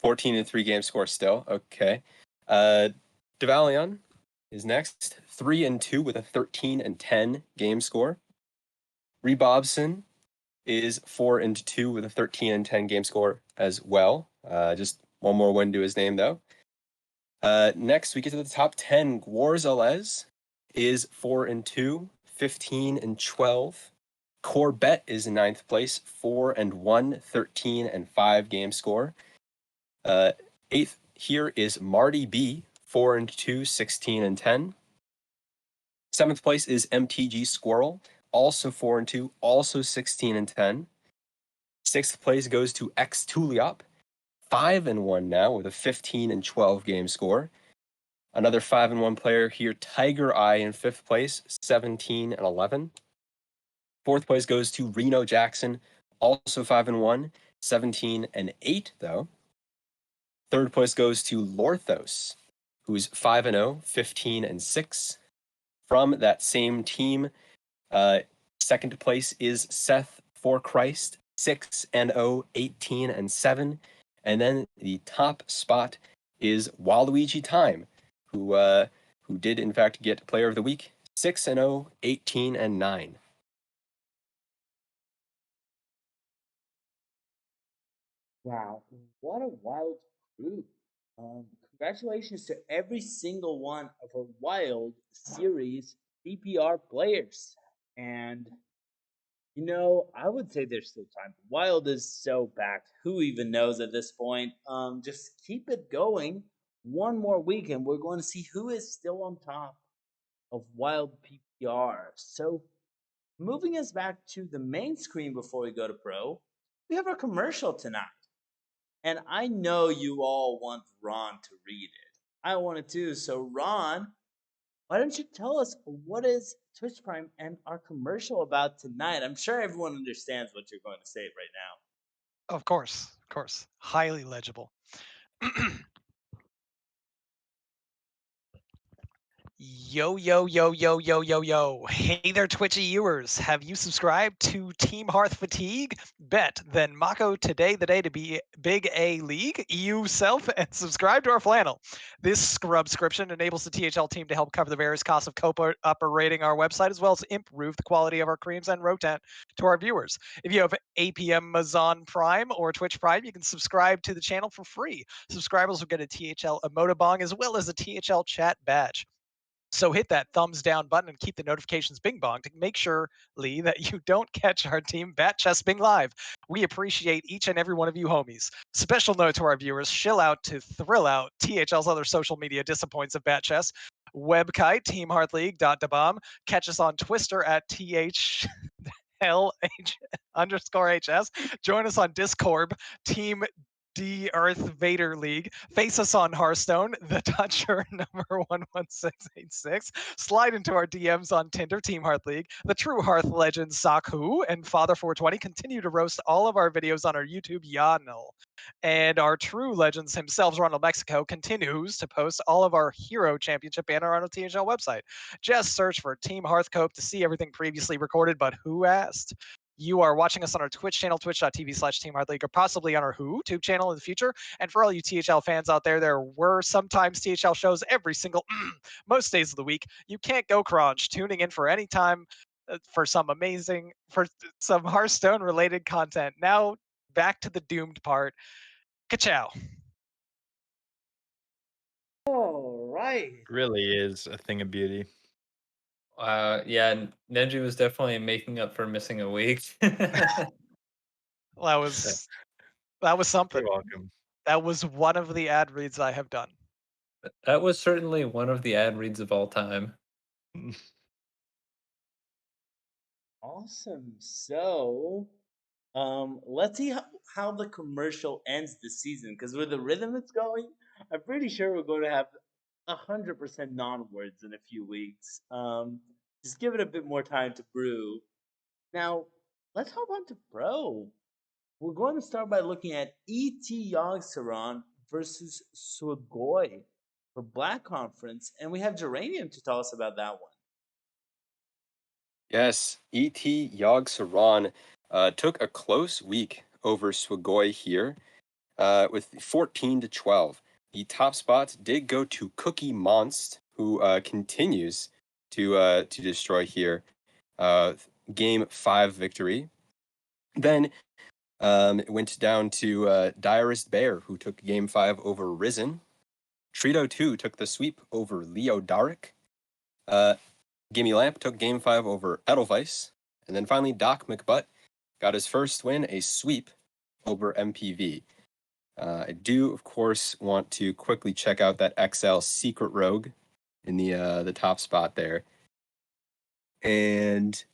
14-3 game score still. Okay. Devalion is next, 3-2 with a 13-10 game score. Rebobson is 4-2 with a 13-10 game score as well. Just one more win to his name though. Next, we get to the top 10. Gwarzalez is 4-2, 15-12. Corbett is in 9th place, 4-1, 13-5 game score. 8th here is Marty B, 4-2, 16-10. 7th place is MTG Squirrel, also 4-2, also 16-10. 6th place goes to X Tuliop, 5-1 now with a 15-12 game score. Another 5-1 player here, Tiger Eye in 5th place, 17-11. 4th place goes to Reno Jackson, also 5-1, 17-8 though. 3rd place goes to Lorthos, who's 5-0, 15-6. From that same team, 2nd place is Seth for Christ, 6-0, 18-7. And then the top spot is Waluigi Time, who did in fact get Player of the Week, 6-0, 18-9. Wow, what a wild group. Congratulations to every single one of our Wild Series PPR players. And, I would say there's still time. Wild is so packed. Who even knows at this point? Just keep it going. One more week, and we're going to see who is still on top of Wild PPR. So, moving us back to the main screen before we go to Pro, we have our commercial tonight. And I know you all want Ron to read it. I want it too. So, Ron, why don't you tell us what is Twitch Prime and our commercial about tonight? I'm sure everyone understands what you're going to say right now. Of course. Highly legible. Yo, yo, yo, yo, yo, yo, yo. Hey there, Twitchy viewers. Have you subscribed to Team Hearth Fatigue? Bet then Mako today the day to be Big A League, EU self, and subscribe to our flannel. This subscription enables the THL team to help cover the various costs of operating our website, as well as improve the quality of our creams and rotan to our viewers. If you have APM Amazon Prime or Twitch Prime, you can subscribe to the channel for free. Subscribers will get a THL emotibong as well as a THL chat badge. So hit that thumbs down button and keep the notifications bing bong to make sure, Lee, that you don't catch our team Bat Chess Bing live. We appreciate each and every one of you homies. Special note to our viewers, shill out to thrill out THL's other social media disappoints of Bat Chess. Webkite, Team Hearth League, .dabomb. Catch us on Twister at THLH_HS. Join us on Discord, Team D Earth Vader League. Face us on Hearthstone, the Toucher number 11686. Slide into our DMs on Tinder, Team Hearth League. The True Hearth Legends Saku and Father420 continue to roast all of our videos on our YouTube channel. And our true legends himself, Ronald Mexico, continues to post all of our Hero Championship banner on our THL website. Just search for Team Hearthcope to see everything previously recorded, but who asked? You are watching us on our Twitch channel, twitch.tv/Team Hearth League, or possibly on our YouTube channel in the future. And for all you THL fans out there were sometimes THL shows every single, most days of the week. You can't go crunch tuning in for any time for some Hearthstone related content. Now back to the doomed part. Ka-chow. All right. Really is a thing of beauty. Yeah, Neji was definitely making up for missing a week. Well, that was something. You're welcome. That was one of the ad reads I have done. That was certainly one of the ad reads of all time. Awesome. So, let's see how the commercial ends this season. Because with the rhythm it's going, I'm pretty sure we're going to have 100% non-words in a few weeks. Just give it a bit more time to brew. Now, let's hop on to Pro. We're going to start by looking at ET Yogg-Saron versus Sugoi for Black Conference, and we have Geranium to tell us about that one. Yes, E.T. Yogg-Saron took a close week over Swagoi here with 14 to 12. The top spot did go to Cookie Monst, who continues to destroy here. Game 5 victory. Then it went down to Diarist Bear, who took Game 5 over Risen. Trito 2 took the sweep over Leo Daric. Gimme Lamp took Game 5 over Edelweiss. And then finally, Doc McButt got his first win, a sweep over MPV. I do, of course, want to quickly check out that XL Secret Rogue in the top spot there. And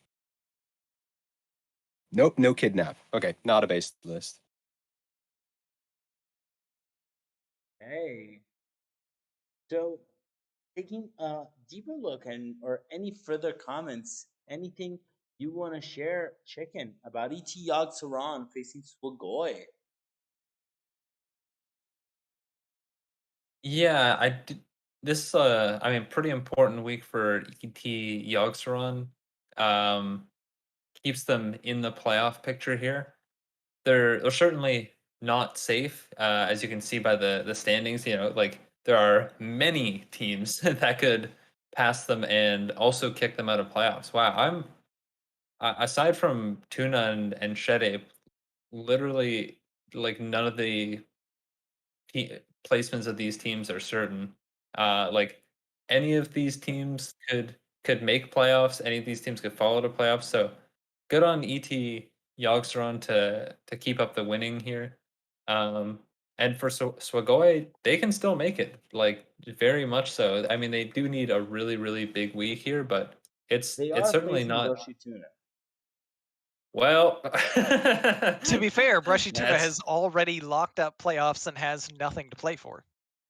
nope, no Kidnap. Okay, not a base list. Hey. So, taking a deeper look or any further comments, anything you want to share, Chicken, about ET Yogg-Saron facing Swagoi? Yeah, this I mean, pretty important week for ET Yogg-Saron. Keeps them in the playoff picture here. They're certainly not safe, as you can see by the standings. You know, like there are many teams that could pass them and also kick them out of playoffs. Wow, aside from Tuna and Shede, literally like none of the placements of these teams are certain. Like any of these teams could make playoffs. Any of these teams could follow to playoffs. So good on ET Yogg-Saron to keep up the winning here. And for Swagoi, they can still make it. Like very much so. I mean, they do need a really really big week here, but it's They it's are certainly facing not. Brushy Tuna. Well, To be fair, Brushy Tuna that's has already locked up playoffs and has nothing to play for.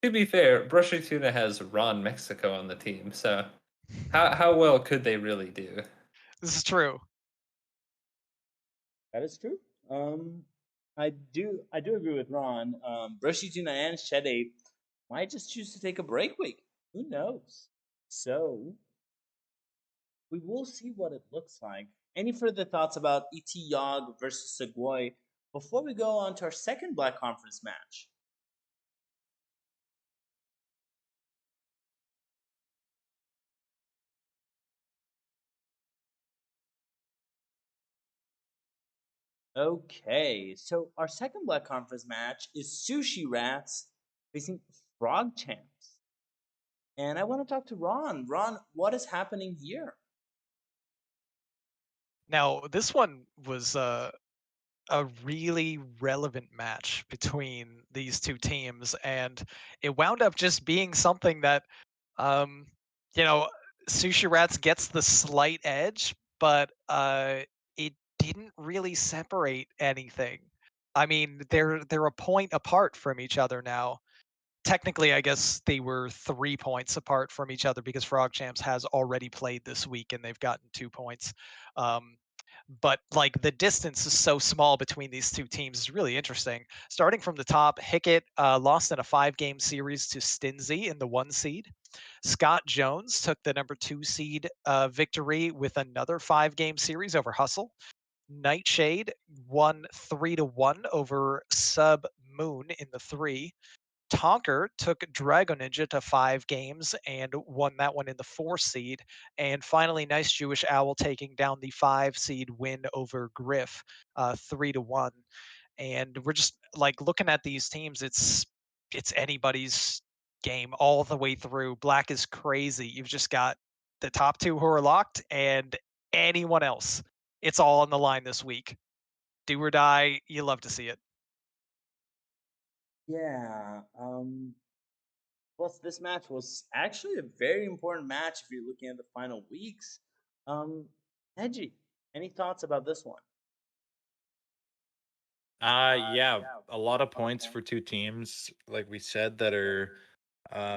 to be fair, Brushy Tuna has Ron Mexico on the team, so how well could they really do? This is true. That is true. I do agree with Ron. Brushy Tuna and Shede might just choose to take a break week. Who knows? So we will see what it looks like. Any further thoughts about ET Yogg versus Segway before we go on to our second Black Conference match? Okay, so our second Black Conference match is Sushi Rats facing Frog Champs. And I want to talk to Ron. Ron, what is happening here? Now, this one was a really relevant match between these two teams, and it wound up just being something that, um, you know, Sushi Rats gets the slight edge, but it didn't really separate anything. I mean, they're a point apart from each other now. Technically, I guess they were 3 points apart from each other because Frog Champs has already played this week and they've gotten 2 points. Um, but like the distance is so small between these two teams is really interesting. Starting from the top, Hickett lost in a 5-game series to Stinzy in the 1 seed. Scott Jones took the number 2 seed victory with another 5-game series over Hustle. Nightshade won 3-1 over Sub Moon in the 3. Tonker took Dragon Ninja to 5 games and won that one in the 4 seed. And finally, Nice Jewish Owl taking down the 5 seed win over Griff 3-1. And we're just like looking at these teams, it's anybody's game all the way through. Black is crazy. You've just got the top 2 who are locked and anyone else. It's all on the line this week. Do or die, you love to see it. Yeah. Plus, this match was actually a very important match if you're looking at the final weeks. Neji, any thoughts about this one? Yeah, a lot of points for two teams, like we said, that are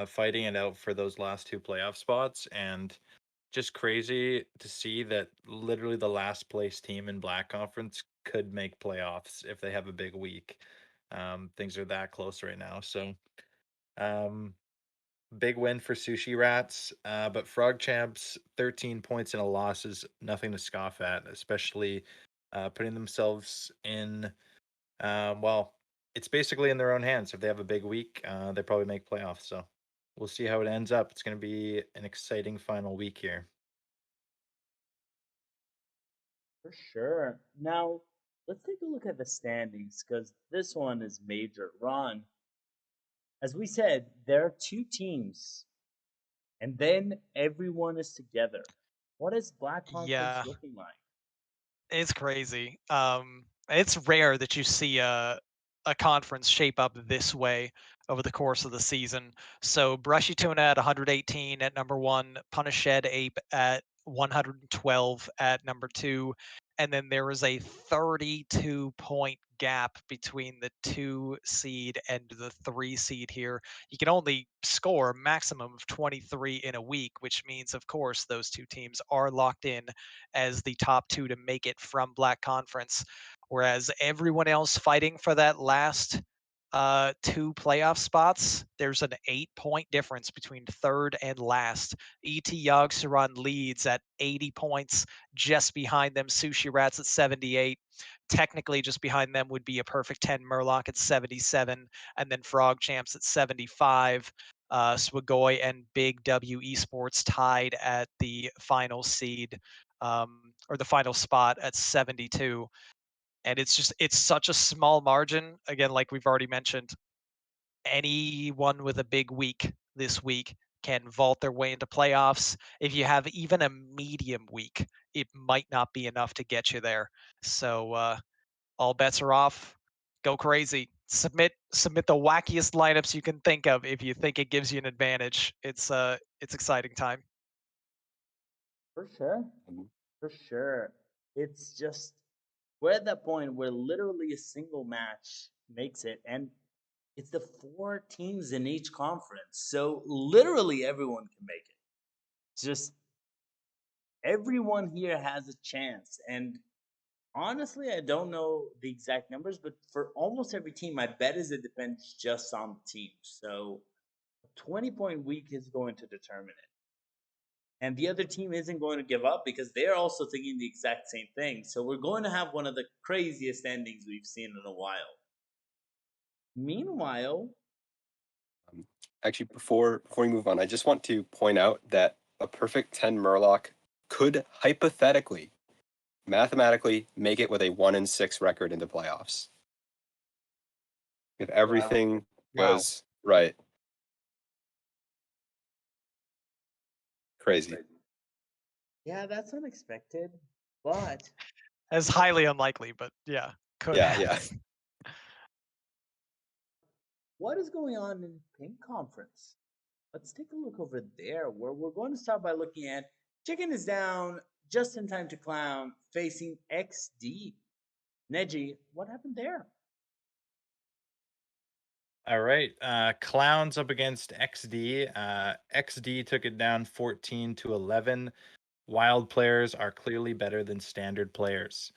fighting it out for those last 2 playoff spots, and just crazy to see that literally the last place team in Black Conference could make playoffs if they have a big week. Things are that close right now, so um, big win for Sushi Rats, but Frog Champs 13 points in a loss is nothing to scoff at, especially putting themselves in. Well, it's basically in their own hands. If they have a big week, they probably make playoffs. So we'll see how it ends up. It's going to be an exciting final week here. For sure. Now, let's take a look at the standings because this one is major. Ron, as we said, there are 2 teams, and then everyone is together. What is Black Conference Yeah. looking like? It's crazy. It's rare that you see a conference shape up this way over the course of the season. So Brushy Tuna at 118 at number 1, Punished Ape at 112 at number 2, and then there is a 32-point gap between the 2 seed and the 3 seed here. You can only score a maximum of 23 in a week, which means, of course, those 2 teams are locked in as the top 2 to make it from Black Conference, whereas everyone else fighting for that last 2 playoff spots, there's an 8-point difference between third and last. ET Yogg-Saron leads at 80 points. Just behind them, Sushi Rats at 78. Technically, just behind them would be a perfect 10 Murloc at 77, and then Frog Champs at 75. Swagoi and Big W Esports tied at the final seed, or the final spot at 72. And it's such a small margin. Again, like we've already mentioned, anyone with a big week this week can vault their way into playoffs. If you have even a medium week, it might not be enough to get you there. So all bets are off. Go crazy. Submit the wackiest lineups you can think of if you think it gives you an advantage. It's exciting time. For sure. For sure. It's just, we're at that point where literally a single match makes it, and it's the 4 teams in each conference. So literally everyone can make it. It's just everyone here has a chance. And honestly, I don't know the exact numbers, but for almost every team, my bet is it depends just on the team. So a 20-point week is going to determine it. And the other team isn't going to give up because they're also thinking the exact same thing. So we're going to have one of the craziest endings we've seen in a while. Meanwhile, Actually, before we move on, I just want to point out that a perfect 10 Murloc could hypothetically, mathematically, make it with a 1-6 record in the playoffs. If everything Wow. was right. Crazy. yeah, that's unexpected, but As highly unlikely, but yeah, could Yeah, happen. yeah. what is going on in Pink Conference? Let's take a look over there, where we're going to start by looking at Chicken is down just in time to clown facing XD. Neji, what happened there? All right. Clowns up against XD. XD took it down 14-11. Wild players are clearly better than standard players.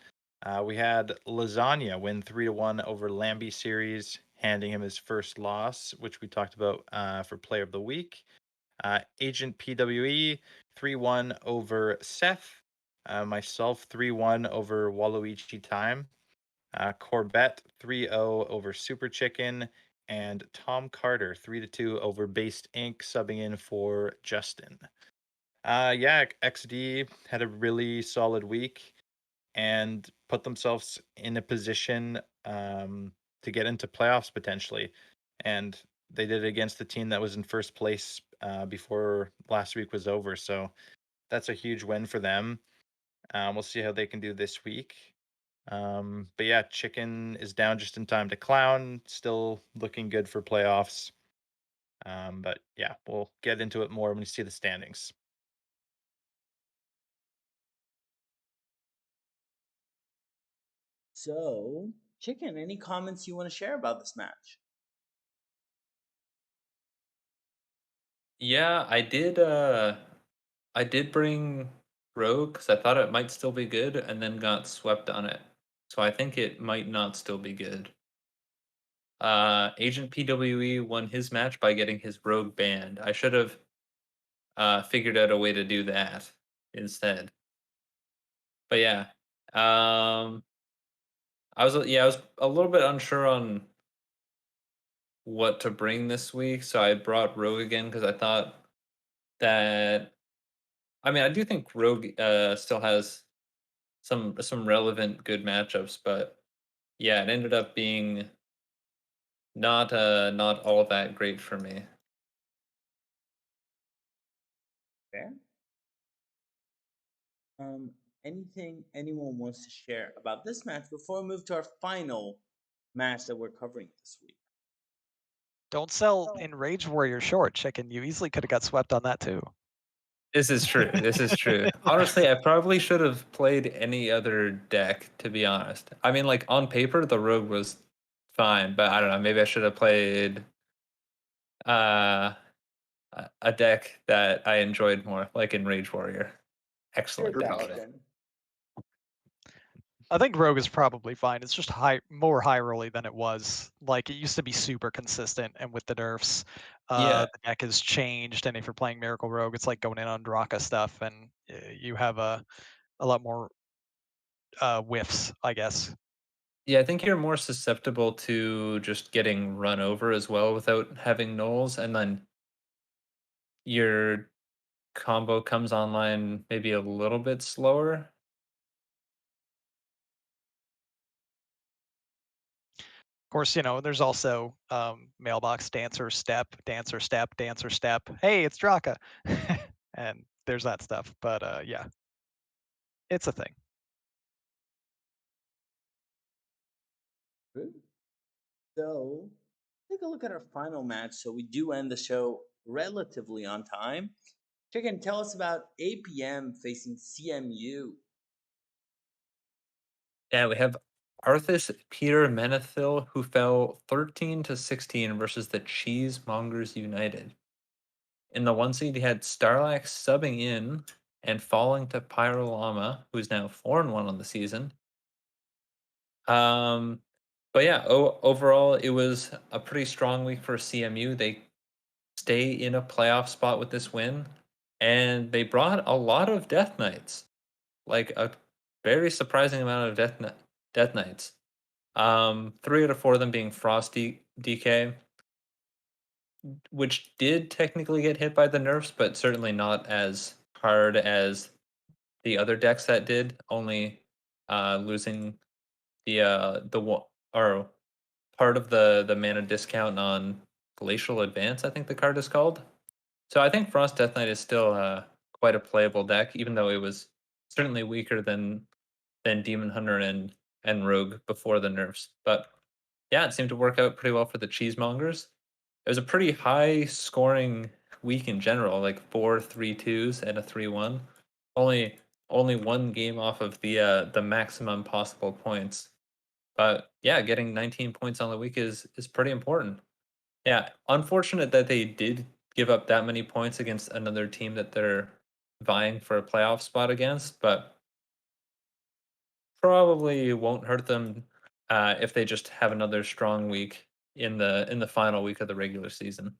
We had Lasagna win 3-1 over Lambie Series, handing him his first loss, which we talked about for Player of the Week. Agent PWE 3-1 over Seth. Myself 3-1 over Waluigi Time. Corbett 3-0 over Super Chicken. And Tom Carter 3-2 over Based Inc., subbing in for Justin. Yeah, XD had a really solid week and put themselves in a position to get into playoffs potentially. And they did it against the team that was in first place before last week was over. So that's a huge win for them. We'll see how they can do this week. But yeah, Chicken is down just in time to Clown, still looking good for playoffs. But yeah, we'll get into it more when we see the standings. So, Chicken, any comments you want to share about this match? Yeah, I did bring Rogue because I thought it might still be good and then got swept on it. So I think it might not still be good. Agent PWE won his match by getting his Rogue banned. I should have figured out a way to do that instead. But yeah, I was a little bit unsure on what to bring this week, so I brought Rogue again because I thought that. I mean, I do think Rogue still has some relevant good matchups, but yeah, it ended up being not all that great for me. Fair. Anything anyone wants to share about this match before we move to our final match that we're covering this week? Don't sell Enraged Warrior short, Chicken. You easily could have got swept on that too. This is true. This is true. Honestly, I probably should have played any other deck, to be honest. I mean, like on paper, the Rogue was fine, but I don't know. Maybe I should have played uh, a deck that I enjoyed more, like Enraged Warrior. Excellent Good deck. question. I think Rogue is probably fine. It's just more high rolly than it was. Like it used to be super consistent, and with the nerfs, Yeah, the deck has changed. And if you're playing Miracle Rogue, it's like going in on Draka stuff, and you have a lot more whiffs, I guess. yeah. I think you're more susceptible to just getting run over as well without having nulls, and then your combo comes online maybe a little bit slower. Of course, there's also mailbox dancer step, dancer step, dancer step. Hey, it's Draka, and there's that stuff. But yeah, it's a thing. Good. So, take a look at our final match. So we do end the show relatively on time. Chicken, tell us about APM facing CMU. Yeah, we have Arthas Peter Menethil, who fell 13-16 versus the Cheesemongers United. In the one seed, he had Starlax subbing in and falling to Pyrolama, who's now 4-1 on the season. But yeah, overall, it was a pretty strong week for CMU. They stay in a playoff spot with this win, and they brought a lot of Death Knights, like a very surprising amount of Death Knights. 3 out of 4 of them being Frosty DK, which did technically get hit by the nerfs, but certainly not as hard as the other decks that did. Only losing or part of the mana discount on Glacial Advance, I think the card is called. So I think Frost Death Knight is still quite a playable deck, even though it was certainly weaker than Demon Hunter and Rogue before the nerfs. But yeah, it seemed to work out pretty well for the Cheesemongers. It was a pretty high scoring week in general, like 4 3-2s and a 3-1. Only one game off of the maximum possible points. But yeah, getting 19 points on the week is pretty important. Yeah, unfortunate that they did give up that many points against another team that they're vying for a playoff spot against, but probably won't hurt them if they just have another strong week in the final week of the regular season.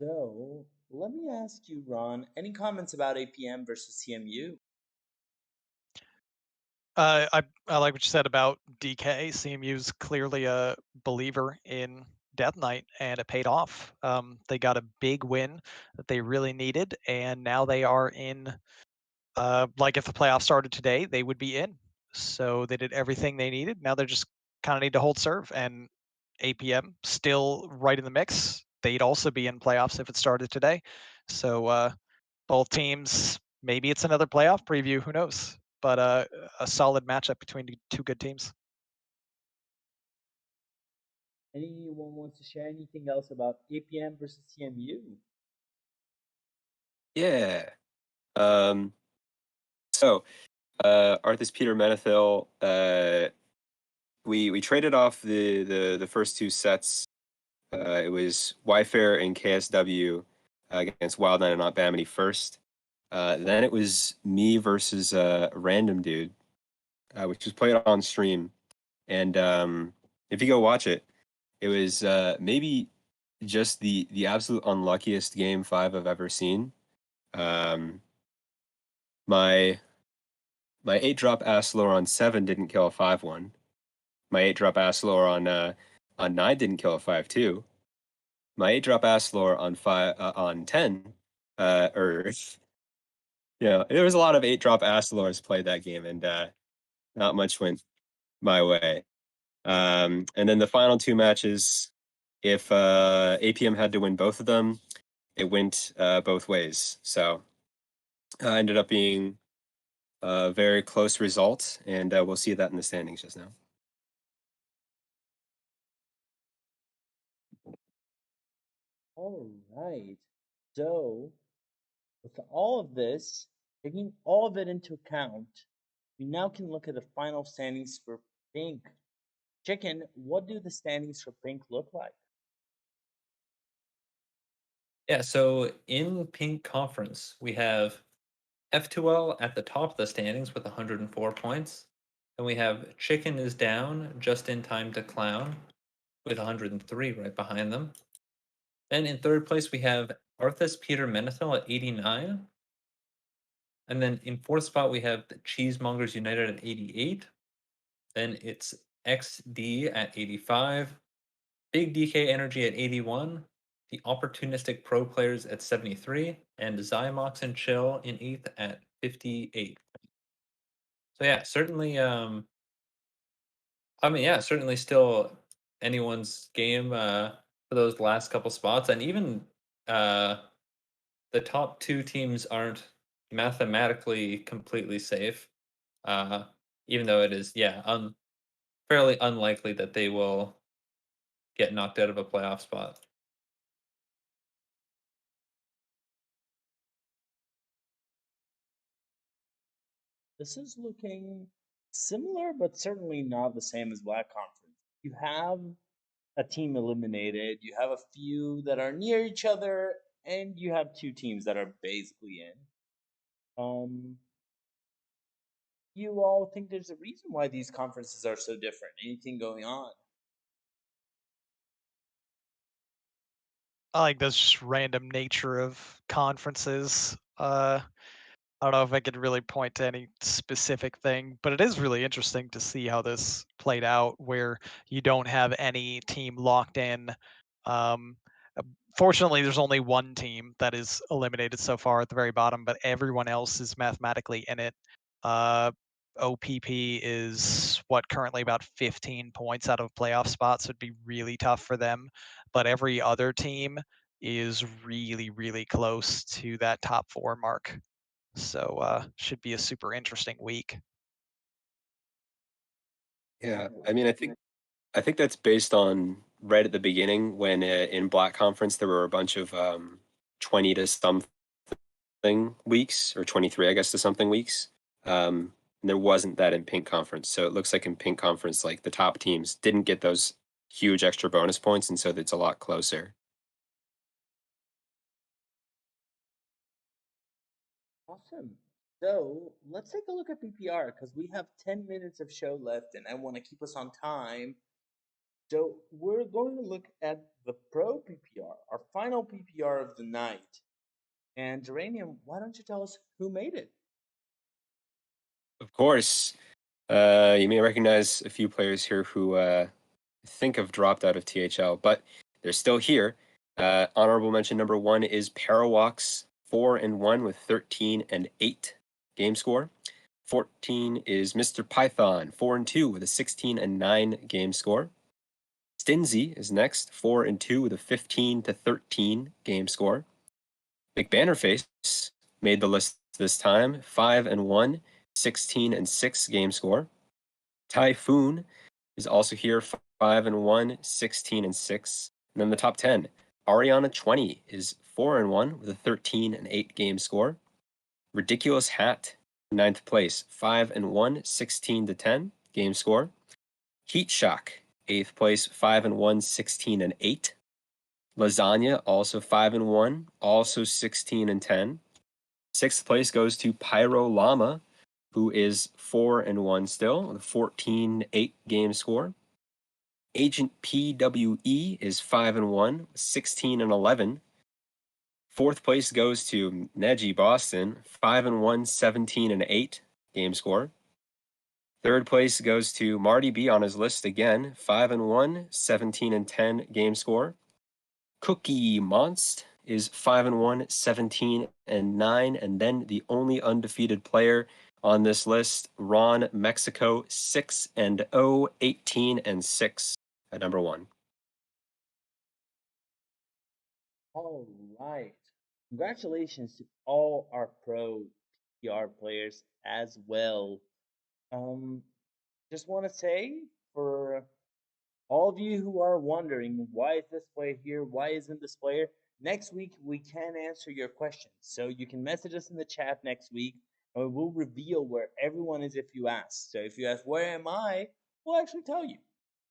So let me ask you, Ron, any comments about APM versus CMU? I like what you said about DK. CMU's clearly a believer in Death Knight, and it paid off. They got a big win that they really needed, and now they are in. Like if the playoffs started today, they would be in. So they did everything they needed. Now they're just kind of need to hold serve, and APM still right in the mix. They'd also be in playoffs if it started today. So both teams, maybe it's another playoff preview. Who knows? But a solid matchup between two good teams. Anyone wants to share anything else about APM versus CMU? Yeah. So Arthas Peter Menethil, we traded off the first two sets. It was Yfair and KSW against Wild Knight and Not Bamity first. Then it was me versus a random dude, which was played on stream. And if you go watch it, it was maybe just the absolute unluckiest game 5 I've ever seen. My 8-drop Asslor on 7 didn't kill a 5-1. My 8-drop Asslor on 9 didn't kill a 5-2. My 8-drop Asslor on 10 or yeah, there was a lot of 8-drop Asslors played that game, and not much went my way. And then the final two matches, if APM had to win both of them, it went both ways. So ended up being a very close result, and we'll see that in the standings just now. All right. So, with all of this, taking all of it into account, we now can look at the final standings for Pink. Chicken, what do the standings for Pink look like? Yeah, so in Pink Conference, we have F2L at the top of the standings with 104 points. And we have Chicken is down just in time to clown with 103 right behind them. Then in third place, we have Arthas Peter Menethil at 89. And then in fourth spot, we have the Cheesemongers United at 88. Then it's XD at 85. Big DK Energy at 81. The Opportunistic Pro Players at 73. And Zymox and Chill in 8th at 58. So yeah, certainly certainly still anyone's game for those last couple spots, and even uh the top two teams aren't mathematically completely safe. Uh Even though it is fairly unlikely that they will get knocked out of a playoff spot. This is looking similar, but certainly not the same as Black Conference. You have a team eliminated, you have a few that are near each other, and you have two teams that are basically in. You all think there's a reason why these conferences are so different? Anything going on? I like this just random nature of conferences. I don't know if I could really point to any specific thing, but it is really interesting to see how this played out, where you don't have any team locked in. Um, uh, Fortunately, there's only one team that is eliminated so far at the very bottom, but everyone else is mathematically in it. Uh, OPP is what currently about 15 points out of a playoff spot, so it'd be really tough for them. But every other team is really, really close to that top 4 mark. So should be a super interesting week. Yeah, I mean, I think that's based on right at the beginning when in Black Conference there were a bunch of 20 to something weeks, or 23, I guess, to something weeks. and there wasn't that in Pink Conference. So it looks like in Pink Conference, like the top teams didn't get those huge extra bonus points, and so it's a lot closer. Awesome. So let's take a look at PPR because we have 10 minutes of show left and I want to keep us on time. So we're going to look at the Pro PPR, our final PPR of the night. And Geranium, why don't you tell us who made it? Of course, you may recognize a few players here who think have dropped out of THL, but they're still here. Honorable mention number 1 is Parawax, 4-1 with 13-8 game score. 14 is Mr. Python, 4-2 with a 16-9 game score. Stinzy is next, 4-2 with a 15-13 game score. Big Bannerface made the list this time, 5-1, 16-6 game score. Typhoon is also here, 5-1, 16-6. And then the top 10, Ariana 20 is 4-1 with a 13-8 game score. Ridiculous Hat, 9th place, 5-1, 16-10 game score. Heat Shock, 8th place, 5-1, 16-8. Lasagna, also 5-1, also 16-10. 6th place goes to Pyro Llama, who is 4-1 still, with a 14-8 game score. Agent PWE is 5-1, 16-11. 4th place goes to Neji Boston, 5-1, 17-8 game score. 3rd place goes to Marty B on his list again, 5-1, 17-10 game score. Cookie Monst is 5-1, 17-9, and then the only undefeated player on this list, Ron Mexico, 6-0, 18-6 at number 1. All right. Congratulations to all our pro PR players as well. Just want to say for all of you who are wondering why is this player here, why isn't this player, next week we can answer your questions. So you can message us in the chat next week and we'll reveal where everyone is if you ask. So if you ask, where am I? We'll actually tell you.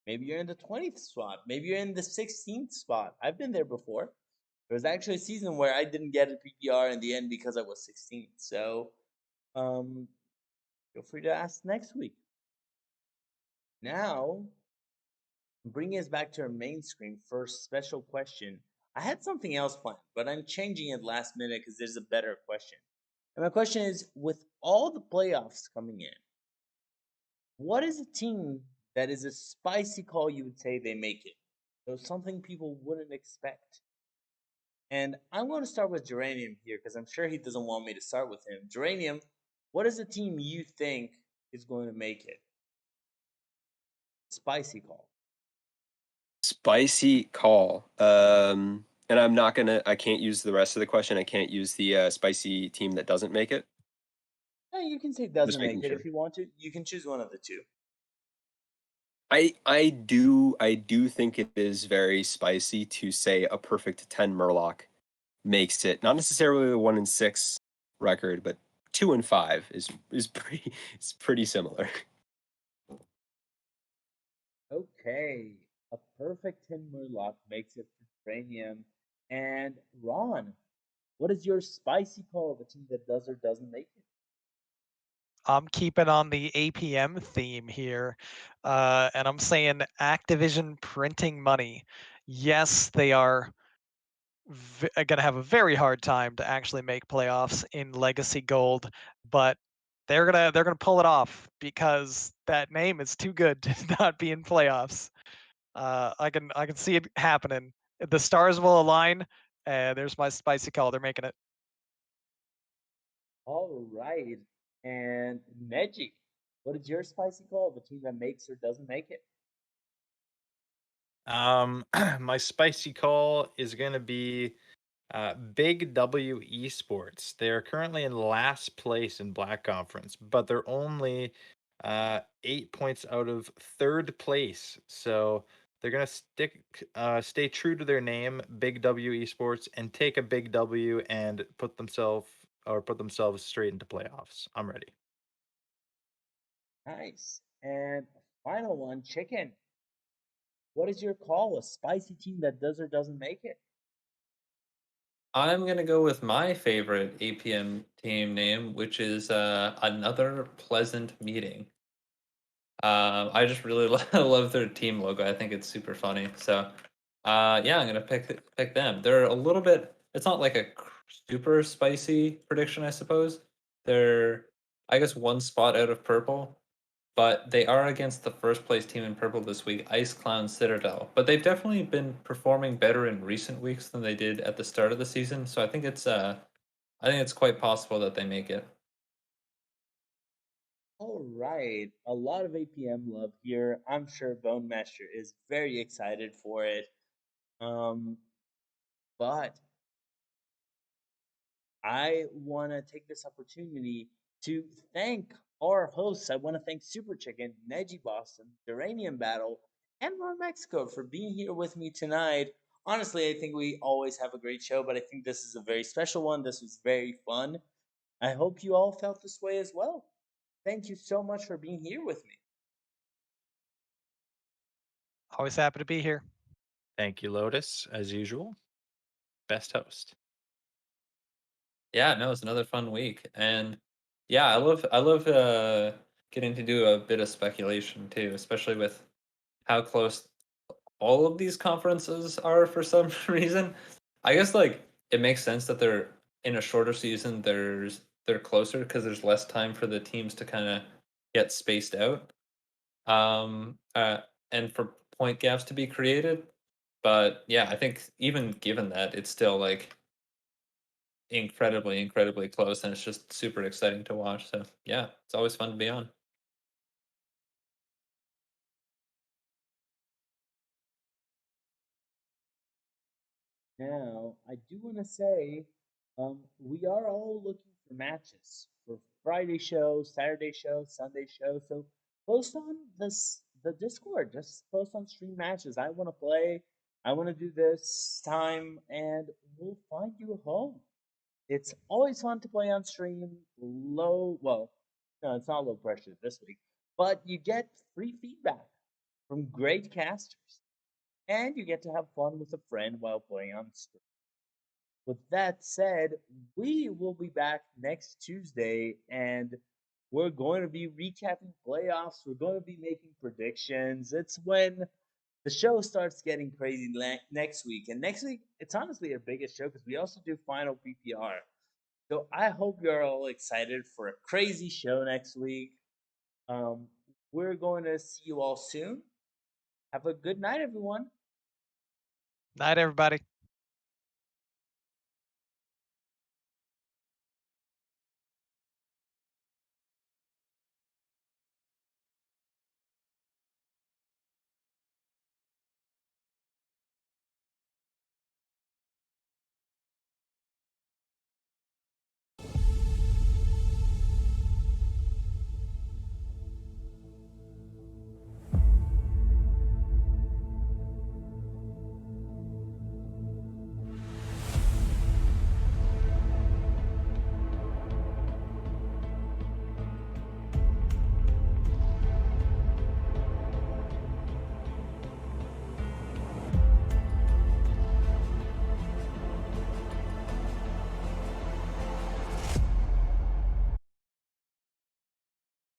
Maybe you're in the 20th spot. Maybe you're in the 16th spot. I've been there before. There was actually a season where I didn't get a PPR in the end because I was 16th. So feel free to ask next week. Now, bringing us back to our main screen for a special question. I had something else planned, but I'm changing it last minute because there's a better question. And my question is, with all the playoffs coming in, what is a team that is a spicy call you would say they make it? So something people wouldn't expect. And I'm going to start with Geranium here because I'm sure he doesn't want me to start with him. Geranium, what is a team you think is going to make it? Spicy call. Spicy call. And I can't use the rest of the question. I can't use the spicy team that doesn't make it. Yeah, you can say Just doesn't making make it sure. if you want to. You can choose one of the two. I do think it is very spicy to say a perfect 10 Murloc makes it. Not necessarily a 1-6 record, but 2-5 is pretty similar. Okay, a perfect 10 Murloc makes it for Geranium. And Ron, what is your spicy call of a team that does or doesn't make it? I'm keeping on the APM theme here, and I'm saying Activision printing money. Yes, they are going to have a very hard time to actually make playoffs in Legacy Gold, but they're gonna pull it off because that name is too good to not be in playoffs. I can see it happening. The stars will align. There's my spicy call. They're making it. All right. And Neji, what is your spicy call of a team that makes or doesn't make it? My spicy call is going to be Big W Esports. They are currently in last place in Black Conference, but they're only 8 points out of third place. So they're gonna stay true to their name, Big W Esports, and take a big W and put themselves straight into playoffs. I'm ready. Nice. And final one, chicken. What is your call? A spicy team that does or doesn't make it? I'm gonna go with my favorite APM team name, which is another pleasant meeting. I just really love their team logo. I think it's super funny. So, yeah, I'm gonna pick them. They're a little bit. It's not like a super spicy prediction, I suppose. They're, I guess, one spot out of purple, but they are against the first place team in purple this week, Ice Clown Citadel. But they've definitely been performing better in recent weeks than they did at the start of the season. So I think it's quite possible that they make it. All right. A lot of APM love here. I'm sure Bone Master is very excited for it. Um, but I want to take this opportunity to thank our hosts. I want to thank Super Chicken, Neji Boston, Duranium Battle, and Ron Mexico for being here with me tonight. Honestly, I think we always have a great show, but I think this is a very special one. This was very fun. I hope you all felt this way as well. Thank you so much for being here with me. Always happy to be here. Thank you, Lotus, as usual. Best host. Yeah, no, it's another fun week, and yeah, I love getting to do a bit of speculation too, especially with how close all of these conferences are for some reason. I guess like it makes sense that they're in a shorter season. They're closer because there's less time for the teams to kind of get spaced out, um, uh, and for point gaps to be created. But yeah, I think even given that, it's still like incredibly close, and it's just super exciting to watch. So yeah, it's always fun to be on. Now, I do want to say we are all looking for matches for Friday show, Saturday show, Sunday show. So post on the Discord. Just post on stream matches. I want to play. I want to do this time, and we'll find you a home. It's always fun to play on stream. Well, no, it's not low pressure this week, but you get free feedback from great casters, and you get to have fun with a friend while playing on stream. With that said, we will be back next Tuesday and we're going to be recapping playoffs. We're going to be making predictions. It's when the show starts getting crazy next week. And next week, it's honestly our biggest show because we also do final PPR. So I hope you're all excited for a crazy show next week. Um, we're going to see you all soon. Have a good night, everyone. Night, everybody.